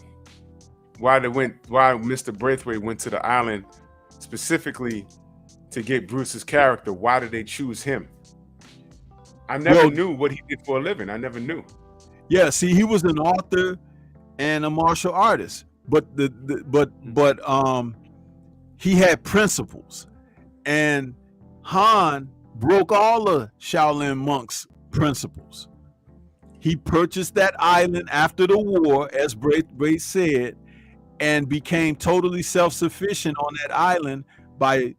why Mr. Braithwaite went to the island specifically to get Bruce's character. Why did they choose him? I never knew what he did for a living. I never knew. Yeah, see, he was an author and a martial artist, but he had principles, and Han broke all the Shaolin monks' principles. He purchased that island after the war, as Braithwaite said, and became totally self-sufficient on that island by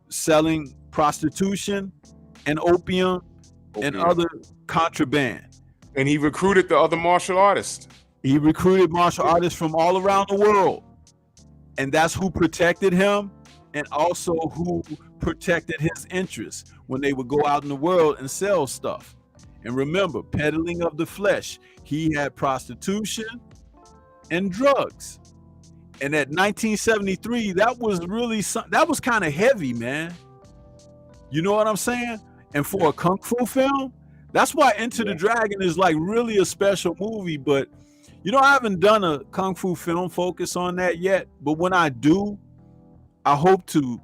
selling prostitution and opium and other contraband. And he recruited the other martial artists. He recruited martial artists from all around the world. And that's who protected him, and also who protected his interests when they would go out in the world and sell stuff. And remember, peddling of the flesh. He had prostitution and drugs. And at 1973, that was really that was kind of heavy, man. You know what I'm saying? And for a Kung Fu film, that's why Enter the Dragon is like really a special movie. But you know, I haven't done a Kung Fu film focus on that yet. But when I do, I hope to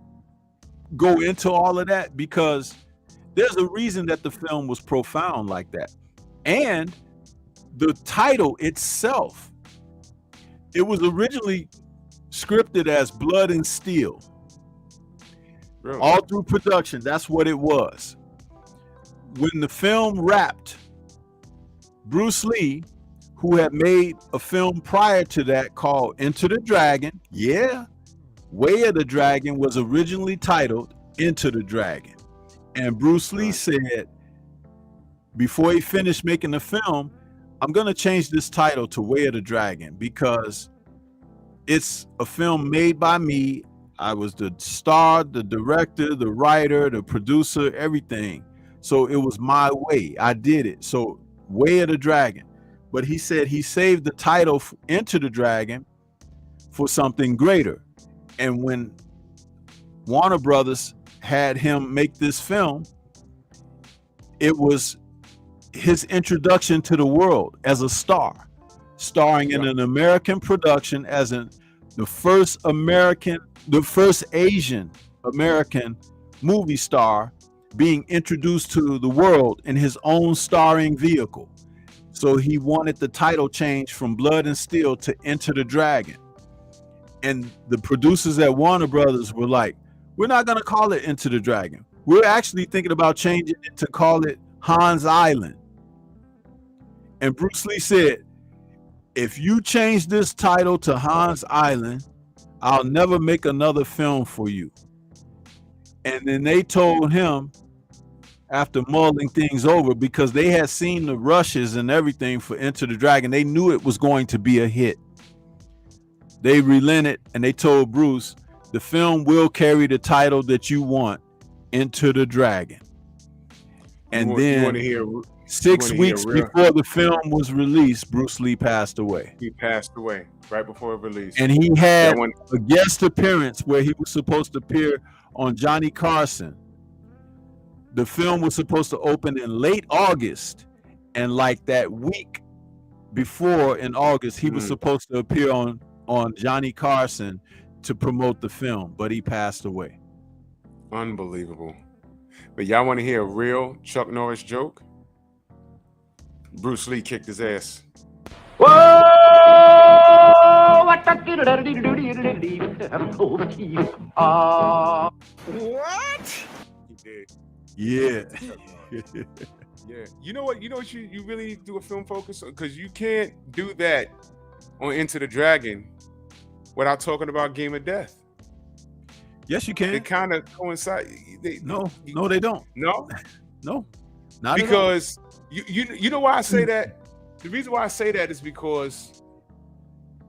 go into all of that, because There's a reason that the film was profound like that. And the title itself, it was originally scripted as Blood and Steel. Really? All through production, that's what it was. When the film wrapped, Bruce Lee, who had made a film prior to that called Enter the Dragon, Way of the Dragon was originally titled Enter the Dragon. And Bruce Lee said, before he finished making the film, I'm going to change this title to Way of the Dragon because it's a film made by me. I was the star, the director, the writer, the producer, everything. So it was my way. I did it. So Way of the Dragon. But he said he saved the title Enter the Dragon for something greater. And when Warner Brothers had him make this film, it was his introduction to the world as a star, starring in an American production as the first Asian American movie star being introduced to the world in his own starring vehicle. So he wanted the title change from Blood and Steel to Enter the Dragon. And the producers at Warner Brothers were like, we're not going to call it Enter the Dragon. We're actually thinking about changing it to call it Hans Island. And Bruce Lee said, if you change this title to Hans Island, I'll never make another film for you. And then they told him, after mulling things over, because they had seen the rushes and everything for Enter the Dragon, they knew it was going to be a hit. They relented and they told Bruce, the film will carry the title that you want, Enter the Dragon. And then 6 weeks before the film was released, Bruce Lee passed away. He passed away right before it released. And he had a guest appearance where he was supposed to appear on Johnny Carson. The film was supposed to open in late August. And like that week before in August, he was supposed to appear on Johnny Carson to promote the film, but he passed away. Unbelievable. But y'all want to hear a real Chuck Norris joke? Bruce Lee kicked his ass. Whoa! What? He did. Yeah. Yeah. You know what? You really need to do a film focus on, because you can't do that on Enter the Dragon without talking about Game of Death. Yes, you can. They kind of coincide. No, they don't. No, no, not because you know why I say that. The reason why I say that is because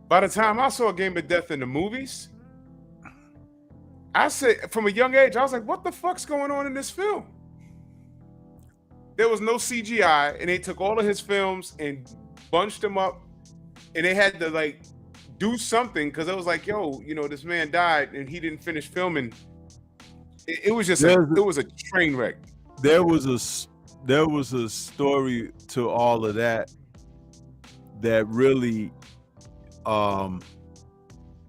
by the time I saw Game of Death in the movies, I said from a young age, I was like, "What the fuck's going on in this film?" There was no CGI, and they took all of his films and bunched them up, and they had to like do something because it was like, yo, this man died and he didn't finish filming. It was just it was a train wreck. There was a story to all of that really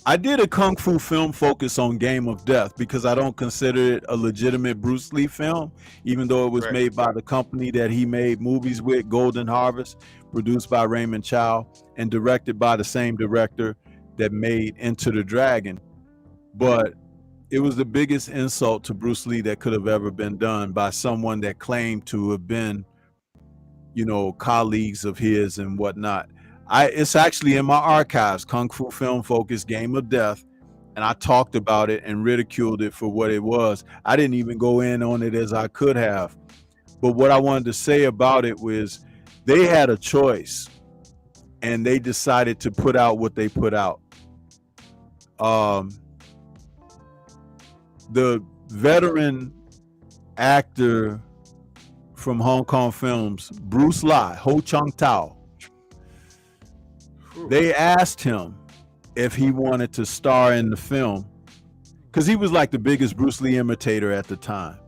I did a Kung Fu film focus on Game of Death because I don't consider it a legitimate Bruce Lee film, even though it was made by the company that he made movies with, Golden Harvest, produced by Raymond Chow, and directed by the same director that made Enter the Dragon. But it was the biggest insult to Bruce Lee that could have ever been done by someone that claimed to have been, colleagues of his and whatnot. It's actually in my archives, Kung Fu Film Focus, Game of Death, and I talked about it and ridiculed it for what it was. I didn't even go in on it as I could have. But what I wanted to say about it was they had a choice, and they decided to put out what they put out. The veteran actor from Hong Kong films, Bruce Lai, Ho Chung Tao, they asked him if he wanted to star in the film because he was like the biggest Bruce Lee imitator at the time.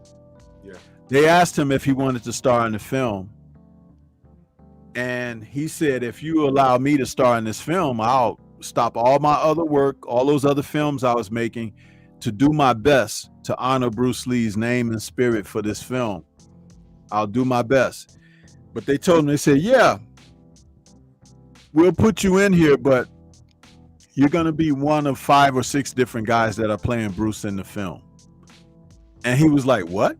Yeah. They asked him if he wanted to star in the film, and he said, if you allow me to star in this film, I'll stop all my other work, all those other films I was making, to do my best to honor Bruce Lee's name and spirit for this film. I'll do my best. But they told him, they said, yeah, we'll put you in here, but you're going to be one of 5 or 6 different guys that are playing Bruce in the film. And he was like, what?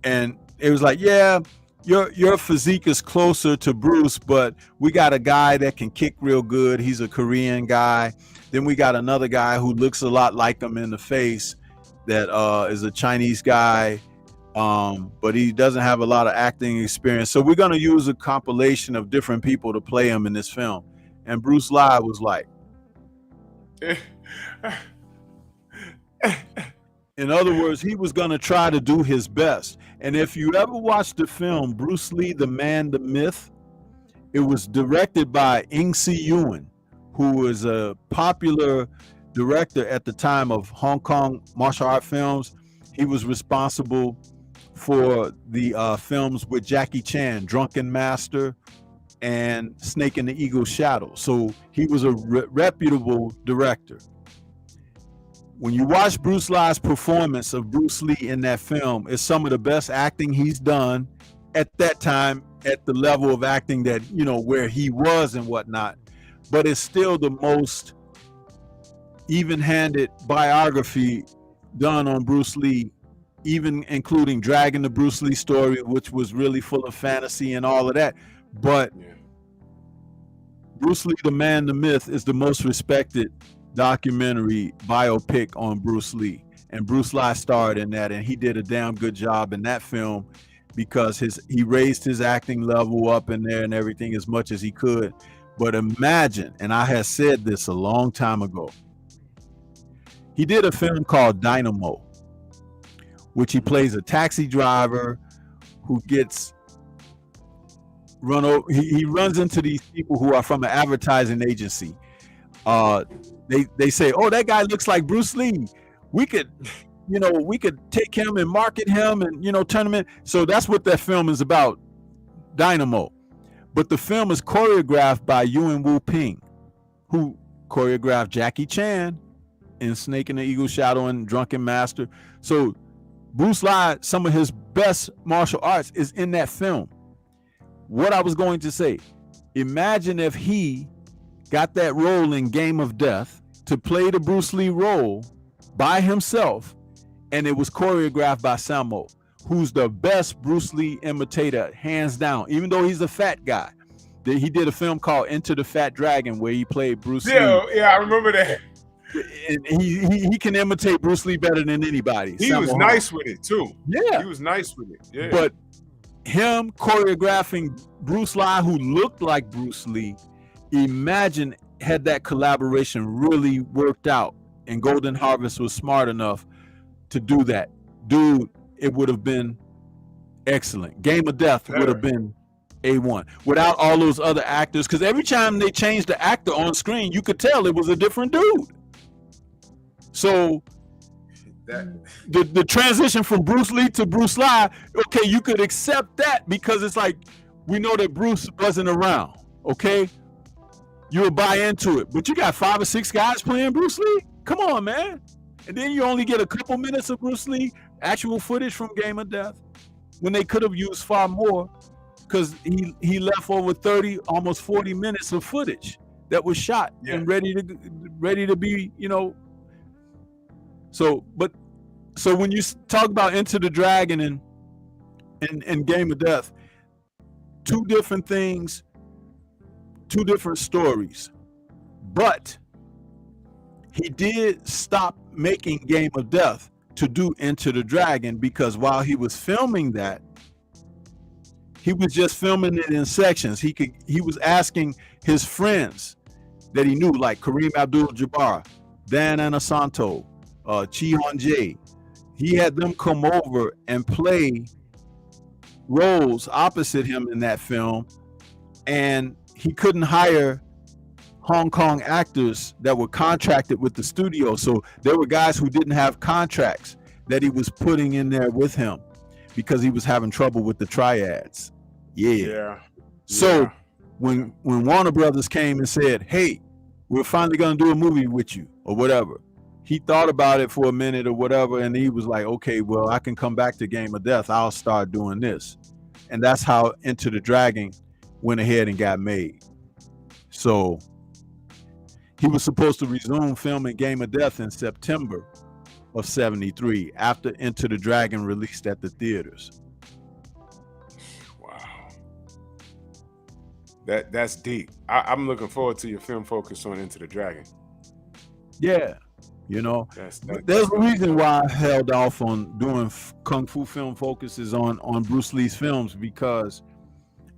And it was like, yeah, your physique is closer to Bruce, but we got a guy that can kick real good. He's a Korean guy. Then we got another guy who looks a lot like him in the face that is a Chinese guy, but he doesn't have a lot of acting experience. So we're going to use a compilation of different people to play him in this film. And Bruce Lee was like, in other words, he was going to try to do his best. And if you ever watched the film Bruce Lee, the Man, the Myth, it was directed by Ng-See-Yuen, who was a popular director at the time of Hong Kong martial art films. He was responsible for the films with Jackie Chan, Drunken Master and Snake in the Eagle's Shadow. So he was a reputable director. When you watch Bruce Lee's performance of Bruce Lee in that film, it's some of the best acting he's done at that time, at the level of acting that, you know, where he was and whatnot. But it's still the most even-handed biography done on Bruce Lee, even including Dragging the Bruce Lee Story, which was really full of fantasy and all of that. But Bruce Lee, the Man, the Myth is the most respected documentary biopic on Bruce Lee, and Bruce Lee starred in that, and he did a damn good job in that film because he raised his acting level up in there and everything as much as he could. But imagine, and I had said this a long time ago, he did a film called Dynamo, which he plays a taxi driver who gets run over. He runs into these people who are from an advertising agency. They say, oh, that guy looks like Bruce Lee. We could take him and market him and, you know, turn him in. So that's what that film is about, Dynamo. But the film is choreographed by Yuen Wu-Ping, who choreographed Jackie Chan in Snake in the Eagle's Shadow and Drunken Master. So Bruce Lee, some of his best martial arts is in that film. What I was going to say, imagine if he got that role in Game of Death to play the Bruce Lee role by himself, and it was choreographed by Sammo, who's the best Bruce Lee imitator, hands down, even though he's a fat guy. He did a film called Enter the Fat Dragon where he played Bruce Lee. Yeah, I remember that. And he can imitate Bruce Lee better than anybody. He was nice with it too. Yeah. He was nice with it. Yeah. But him choreographing Bruce Lee, who looked like Bruce Lee, imagine had that collaboration really worked out and Golden Harvest was smart enough to do that. Dude, it would have been excellent. Game of Death would have been A1 without all those other actors, because every time they changed the actor on screen, you could tell it was a different dude. So the transition from Bruce Lee to Bruce Lee, okay, you could accept that because it's like, we know that Bruce wasn't around, okay? You would buy into it, but you got 5 or 6 guys playing Bruce Lee? Come on, man. And then you only get a couple minutes of Bruce Lee, actual footage from Game of Death, when they could have used far more, because he left over 30, almost 40 minutes of footage that was shot and ready to be, you know. So when you talk about Enter the Dragon and Game of Death, 2 different things, 2 different stories. But he did stop making Game of Death to do Enter the Dragon, because while he was filming that, he was just filming it in sections. He was asking his friends that he knew, like Kareem Abdul-Jabbar, Dan Inosanto, Chi Hon-jae. He had them come over and play roles opposite him in that film, and he couldn't hire Hong Kong actors that were contracted with the studio. So there were guys who didn't have contracts that he was putting in there with him because he was having trouble with the triads. So when Warner Brothers came and said, hey, we're finally going to do a movie with you or whatever, he thought about it for a minute or whatever, and he was like, okay, well, I can come back to Game of Death. I'll start doing this. And that's how Enter the Dragon went ahead and got made. So he was supposed to resume filming Game of Death in September of 73 after Enter the Dragon released at the theaters. Wow. That's deep. I'm looking forward to your film focus on Enter the Dragon. Yeah. You know, That's there's a reason why I held off on doing Kung Fu film focuses on Bruce Lee's films, because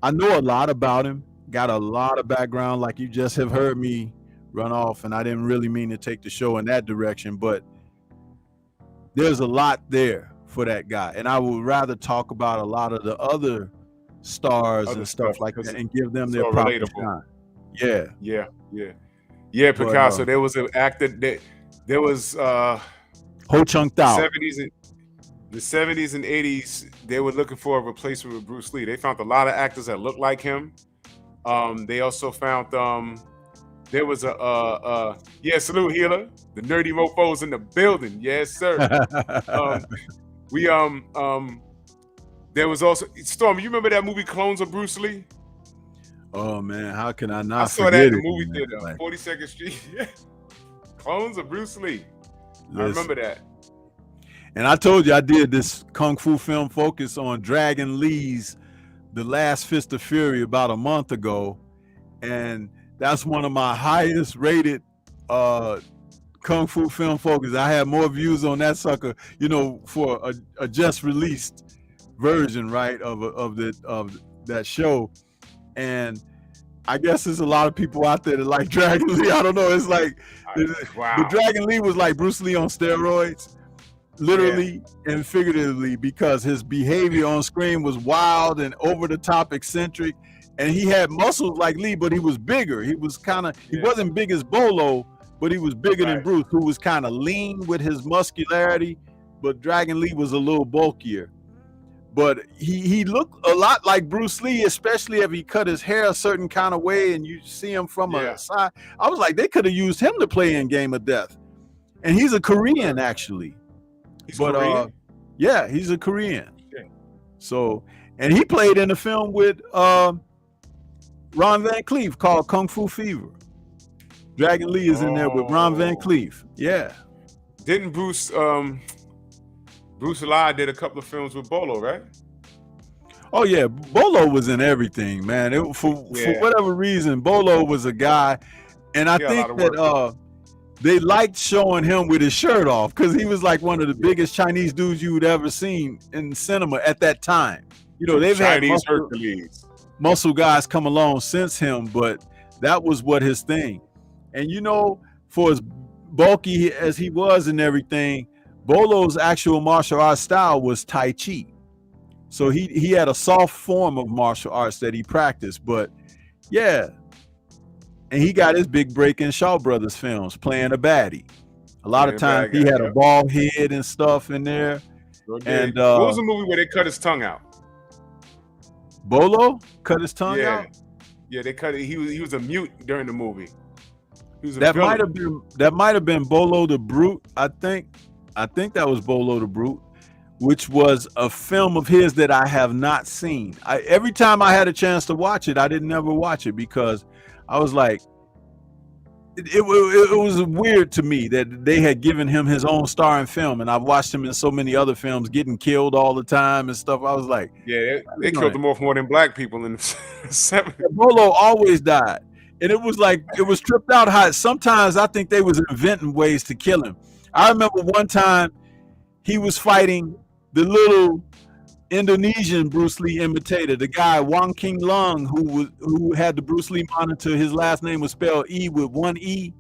I know a lot about him, got a lot of background, like you just have heard me run off, and I didn't really mean to take the show in that direction, but there's a lot there for that guy. And I would rather talk about a lot of the other stars and stuff like that and give them their proper time. Yeah. Yeah, Picasso. But, there was an actor that there was Ho Chung Tao. The 70s and 80s, they were looking for a replacement with Bruce Lee. They found a lot of actors that looked like him. They also found there was salute healer, the nerdy mofos in the building. Yes, sir. There was also Storm. You remember that movie Clones of Bruce Lee? Oh man, how can I not? I saw that in the movie theater, like, 42nd Street. Clones of Bruce Lee. I remember that. And I told you I did this Kung Fu film focus on Dragon Lee's The Last Fist of Fury about a month ago, and that's one of my highest rated Kung Fu film focus. I had more views on that sucker, you know, for a just released version, right, of that show. And I guess there's a lot of people out there that like Dragon Lee. I don't know. It's like the Dragon Lee was like Bruce Lee on steroids, literally and figuratively, because his behavior on screen was wild and over the top, eccentric, and he had muscles like Lee, but he was bigger. He was kind of he wasn't big as Bolo, but he was bigger than Bruce, who was kind of lean with his muscularity. But Dragon Lee was a little bulkier. But he looked a lot like Bruce Lee, especially if he cut his hair a certain kind of way and you see him from a side. I was like, they could have used him to play in Game of Death. And he's a Korean, actually. He's Korean? Yeah, he's a Korean. Yeah. So, and he played in a film with Ron Van Cleef called Kung Fu Fever. Dragon Lee is in there with Ron Van Cleef. Yeah. Didn't Bruce Lee did a couple of films with Bolo, right? Oh yeah, Bolo was in everything, man. For whatever reason, Bolo was a guy, and I think that they liked showing him with his shirt off because he was like one of the biggest Chinese dudes you would ever seen in cinema at that time. You know, they've had muscle guys come along since him, but that was what his thing. And you know, for as bulky as he was and everything, Bolo's actual martial arts style was Tai Chi. So he had a soft form of martial arts that he practiced, but yeah. And he got his big break in Shaw Brothers films, playing a baddie. A lot of times he had a bald head and stuff in there. And what was the movie where they cut his tongue out? Bolo cut his tongue out? Yeah, they cut it. He was a mute during the movie. That might have been Bolo the Brute, I think that was Bolo the Brute, which was a film of his that I have not seen. Every time I had a chance to watch it, I didn't ever watch it because I was like, it was weird to me that they had given him his own starring film, and I've watched him in so many other films getting killed all the time and stuff. I was like, they killed him off more than black people in the 70s. Bolo always died, and it was like it was tripped out how sometimes I think they was inventing ways to kill him. I remember one time he was fighting the little Indonesian Bruce Lee imitator, the guy Wong King Lung, who had the Bruce Lee monitor. His last name was spelled E with one E,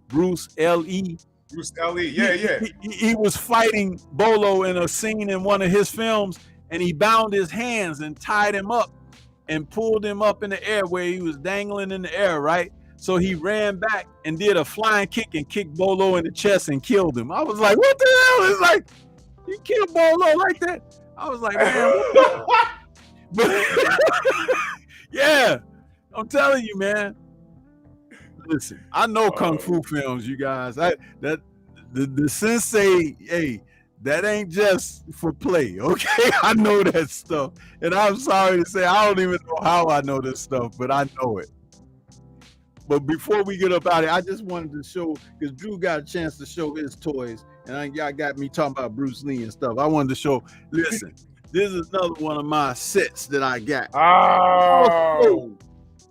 Bruce L-E. Bruce L-E, yeah. He was fighting Bolo in a scene in one of his films, and he bound his hands and tied him up and pulled him up in the air where he was dangling in the air, right? So he ran back and did a flying kick and kicked Bolo in the chest and killed him. I was like, what the hell? It's like, you killed Bolo like that? I was like, man. Yeah, I'm telling you, man. Listen, I know Kung Fu films, you guys. the sensei, hey, that ain't just for play, okay? I know that stuff. And I'm sorry to say, I don't even know how I know this stuff, but I know it. But before we get up out of here, I just wanted to show, because Drew got a chance to show his toys, and y'all got me talking about Bruce Lee and stuff. I wanted to show, listen, this is another one of my sets that I got. Oh,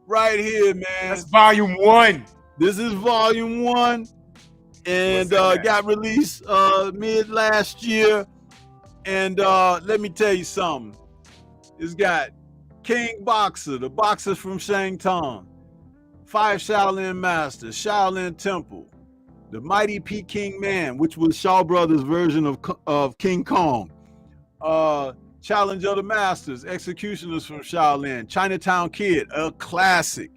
right here, man. That's volume 1. This is volume 1. And got released mid last year. And let me tell you something. It's got King Boxer, the boxers from Shangtong, 5 Shaolin Masters, Shaolin Temple, the Mighty Peking Man, which was Shaw Brothers' version of King Kong, Challenge of the Masters, Executioners from Shaolin, Chinatown Kid, a classic,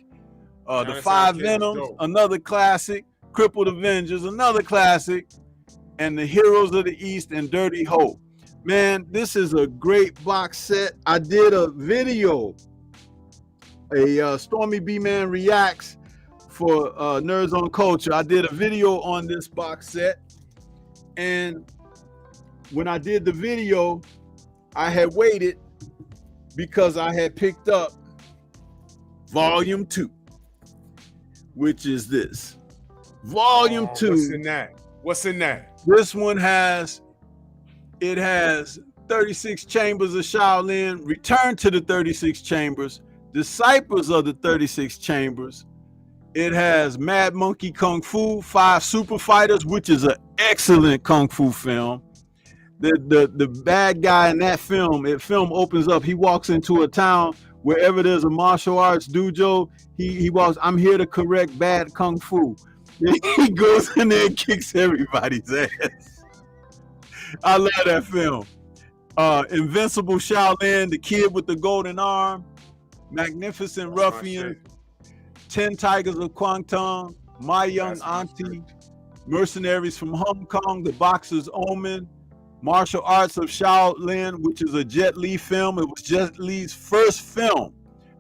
the 5 Venoms, another classic, Crippled Avengers, another classic, and the Heroes of the East and Dirty Hope. Man, this is a great box set. I did a video, a Stormy B-Man Reacts for Nerds on Culture. I did a video on this box set, and when I did the video, I had waited because I had picked up volume 2, which is this. Volume 2. What's in that? This one has 36 Chambers of Shaolin, Return to the 36 Chambers, Disciples of the 36 Chambers. It has Mad Monkey Kung Fu, 5 Super Fighters, which is an excellent Kung Fu film. The bad guy in that film opens up, he walks into a town, wherever there's a martial arts dojo, he walks, I'm here to correct bad Kung Fu. He goes in there and kicks everybody's ass. I love that film. Invincible Shaolin, The Kid with the Golden Arm, Magnificent Ruffian, 10 Tigers of Kwangtung, My Young Auntie, Mercenaries from Hong Kong, The Boxer's Omen, Martial Arts of Shaolin, which is a Jet Li film. It was Jet Li's first film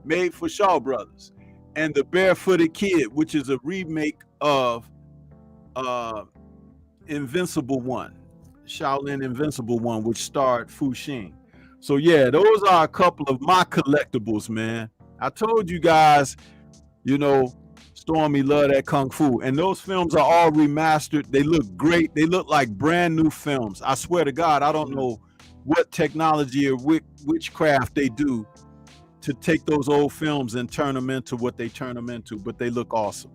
made for Shaw Brothers. And The Barefooted Kid, which is a remake of Invincible 1, Shaolin Invincible 1, which starred Fu Xing. So yeah, those are a couple of my collectibles, man. I told you guys, you know, Stormy love that Kung Fu. And those films are all remastered. They look great. They look like brand new films. I swear to God, I don't know what technology or witchcraft they do to take those old films and turn them into what they turn them into, but they look awesome.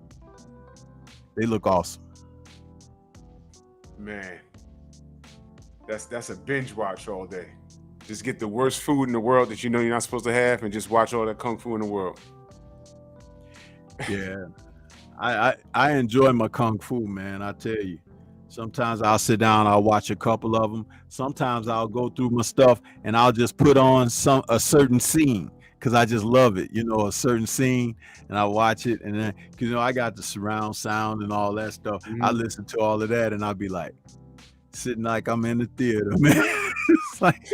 They look awesome. Man, that's a binge watch all day. Just get the worst food in the world that you know you're not supposed to have and just watch all that Kung Fu in the world. Yeah, I enjoy my Kung Fu, man. I tell you, sometimes I'll sit down, I'll watch a couple of them. Sometimes I'll go through my stuff and I'll just put on a certain scene because I just love it, you know, a certain scene, and I watch it, and then, cause, you know, I got the surround sound and all that stuff. I listen to all of that, and I'll be like, sitting like I'm in the theater, man. It's like,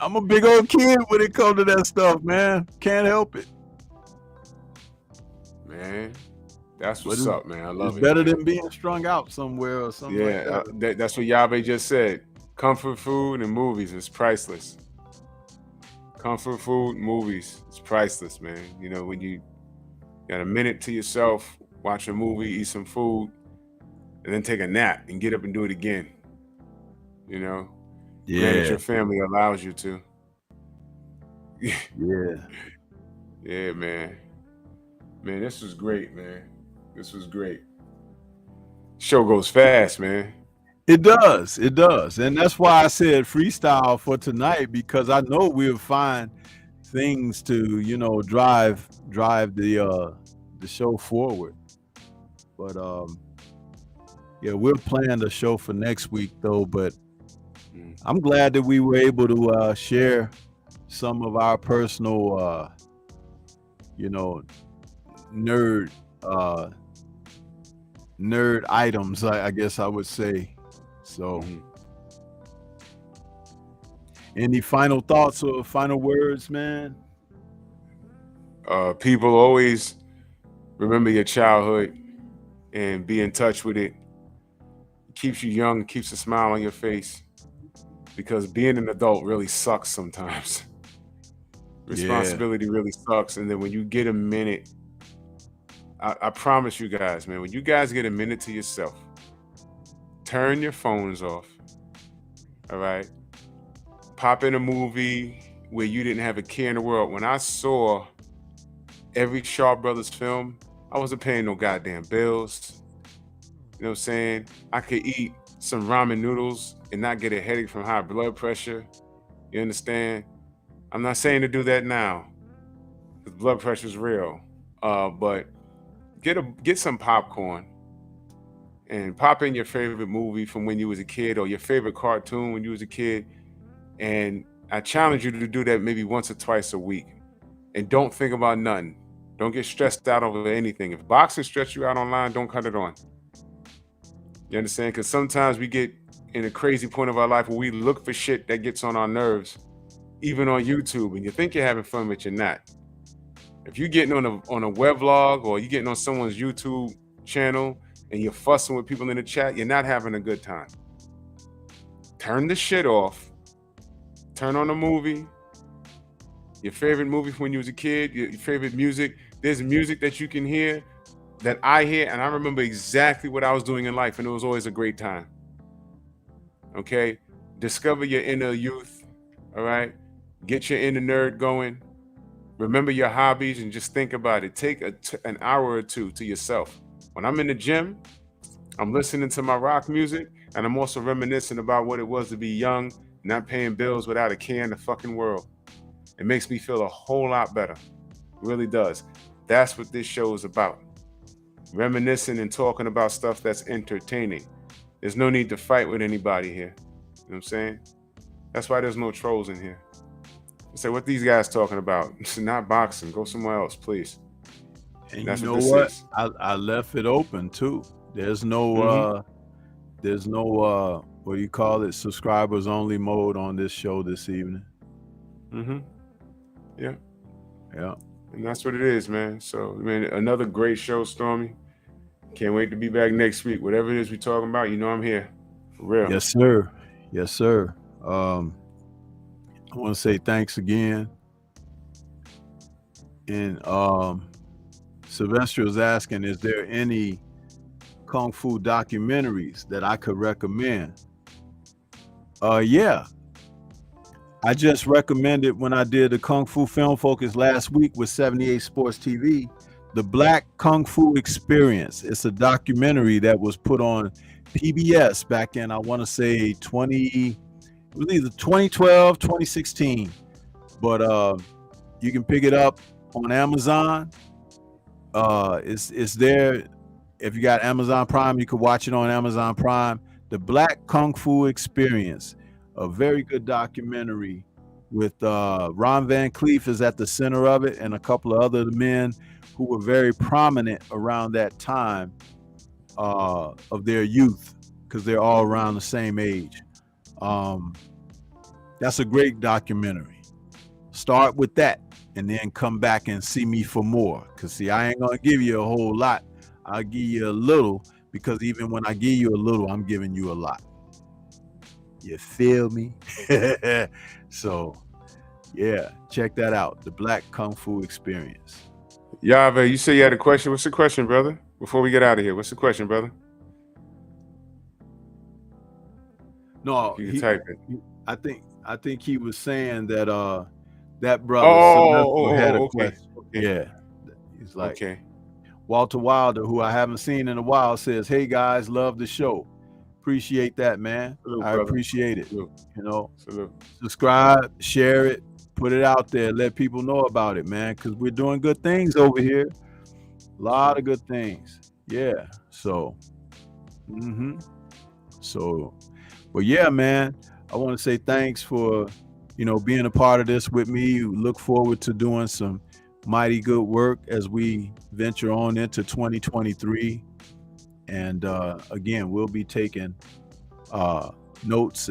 I'm a big old kid when it comes to that stuff, man. Can't help it. Man, that's what's up, man. I love it. It's better than being strung out somewhere or something like that. That's what Yabe just said. Comfort food and movies is priceless. Comfort food, movies, it's priceless, man. You know, when you got a minute to yourself, watch a movie, eat some food, and then take a nap and get up and do it again. You know? Yeah. Manage your family allows you to. Yeah. Yeah, man. Man, this was great, man. This was great. Show goes fast, man. It does. It does. And that's why I said freestyle for tonight, because I know we'll find things to, you know, drive the show forward. But yeah, we'll plan the show for next week though, but I'm glad that we were able to share some of our personal you know, nerd items, I guess I would say. So any final thoughts or final words, man? People always remember your childhood. and be in touch with it. It keeps you young, keeps a smile on your face, because being an adult really sucks sometimes. Responsibility really sucks. And then when you get a minute, I promise you guys, man, when you guys get a minute to yourself, turn your phones off. All right. Pop in a movie where you didn't have a care in the world. When I saw every Shaw Brothers film, I wasn't paying no goddamn bills. You know what I'm saying? I could eat some ramen noodles and not get a headache from high blood pressure. You understand? I'm not saying to do that now, because blood pressure is real. But get some popcorn and pop in your favorite movie from when you was a kid, or your favorite cartoon when you was a kid. And I challenge you to do that maybe once or twice a week. And don't think about nothing. Don't get stressed out over anything. If boxing stress you out online, don't cut it on. You understand? Because sometimes we get in a crazy point of our life where we look for shit that gets on our nerves, even on YouTube, and you think you're having fun, but you're not. If you're getting on a weblog, or you're getting on someone's YouTube channel and you're fussing with people in the chat, you're not having a good time. Turn the shit off. Turn on a movie. Your favorite movie from when you was a kid, your favorite music. There's music that you can hear, that I hear, and I remember exactly what I was doing in life, and it was always a great time. Okay? Discover your inner youth, all right? Get your inner nerd going. Remember your hobbies and just think about it. Take an hour or two to yourself. When I'm in the gym, I'm listening to my rock music, and I'm also reminiscing about what it was to be young, not paying bills, without a care in the fucking world. It makes me feel a whole lot better. It really does. That's what this show is about. Reminiscing and talking about stuff that's entertaining. There's no need to fight with anybody here. You know what I'm saying? That's why there's no trolls in here. Say, what these guys talking about? It's not boxing. Go somewhere else, please. And that's you know what this what? is. I left it open too. There's no what do you call it? Subscribers only mode on this show this evening. Yeah. Yeah. And that's what it is, man. So, man, another great show, Stormy. Can't wait to be back next week. Whatever it is we're talking about, you know I'm here. For real. Yes, sir. Yes, sir. I want to say thanks again. And Sylvester was asking, is there any Kung Fu documentaries that I could recommend? Yeah. I just recommended, when I did the Kung Fu Film Focus last week with 78 Sports TV, the Black Kung Fu Experience. It's a documentary that was put on PBS back in, I want to say it was either 2012, 2016. But you can pick it up on Amazon. It's there. If you got Amazon Prime, you can watch it on Amazon Prime. The Black Kung Fu Experience, a very good documentary with Ron Van Cleef is at the center of it, and a couple of other men who were very prominent around that time of their youth, because they're all around the same age. That's a great documentary. Start with that and then come back and see me for more, because see, I ain't gonna give you a whole lot. I'll give you a little, because even when I give you a little, I'm giving you a lot. You feel me? So yeah, check that out, the Black Kung Fu Experience. Yave, you say you had a question. What's the question, brother? Before we get out of here, what's the question, brother? No, you can type it. I think he was saying that that brother had a question. Okay. Yeah, he's like, okay. Walter Wilder, who I haven't seen in a while, says, "Hey guys, love the show. Appreciate that, man. Salute, I brother. Appreciate it. Salute. You know, Salute. Subscribe, share it, put it out there, let people know about it, man, because we're doing good things over here. A lot of good things. Yeah. So, So, well, yeah, man. I want to say thanks for, being a part of this with me. Look forward to doing some mighty good work as we venture on into 2023. And again, we'll be taking notes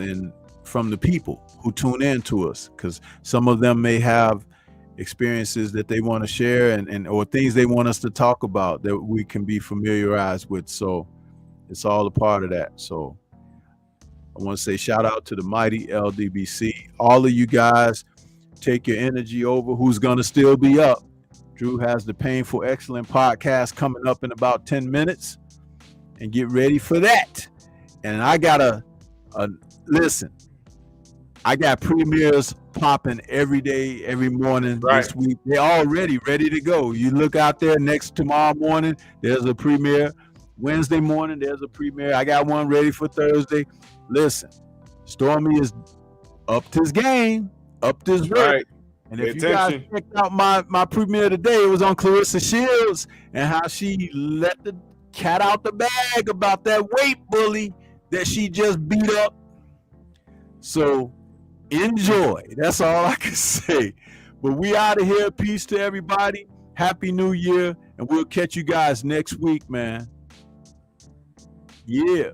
from the people who tune in to us, because some of them may have experiences that they want to share and or things they want us to talk about that we can be familiarized with. So it's all a part of that. So I want to say shout out to the mighty LDBC. All of you guys, take your energy over. Who's going to still be up? Drew has the Painful Excellent podcast coming up in about 10 minutes. And get ready for that. And I got listen, I got premieres popping every day, every morning this week. They're already ready to go. You look out there tomorrow morning, there's a premiere. Wednesday morning, there's a premiere. I got one ready for Thursday. Listen, Stormy is up to his game, up to his work. And if you guys checked out my premiere today, it was on Clarissa Shields and how she let the cat out the bag about that weight bully that she just beat up. So enjoy. That's all I can say. But we out of here. Peace to everybody. Happy New Year. And we'll catch you guys next week, man. Yeah.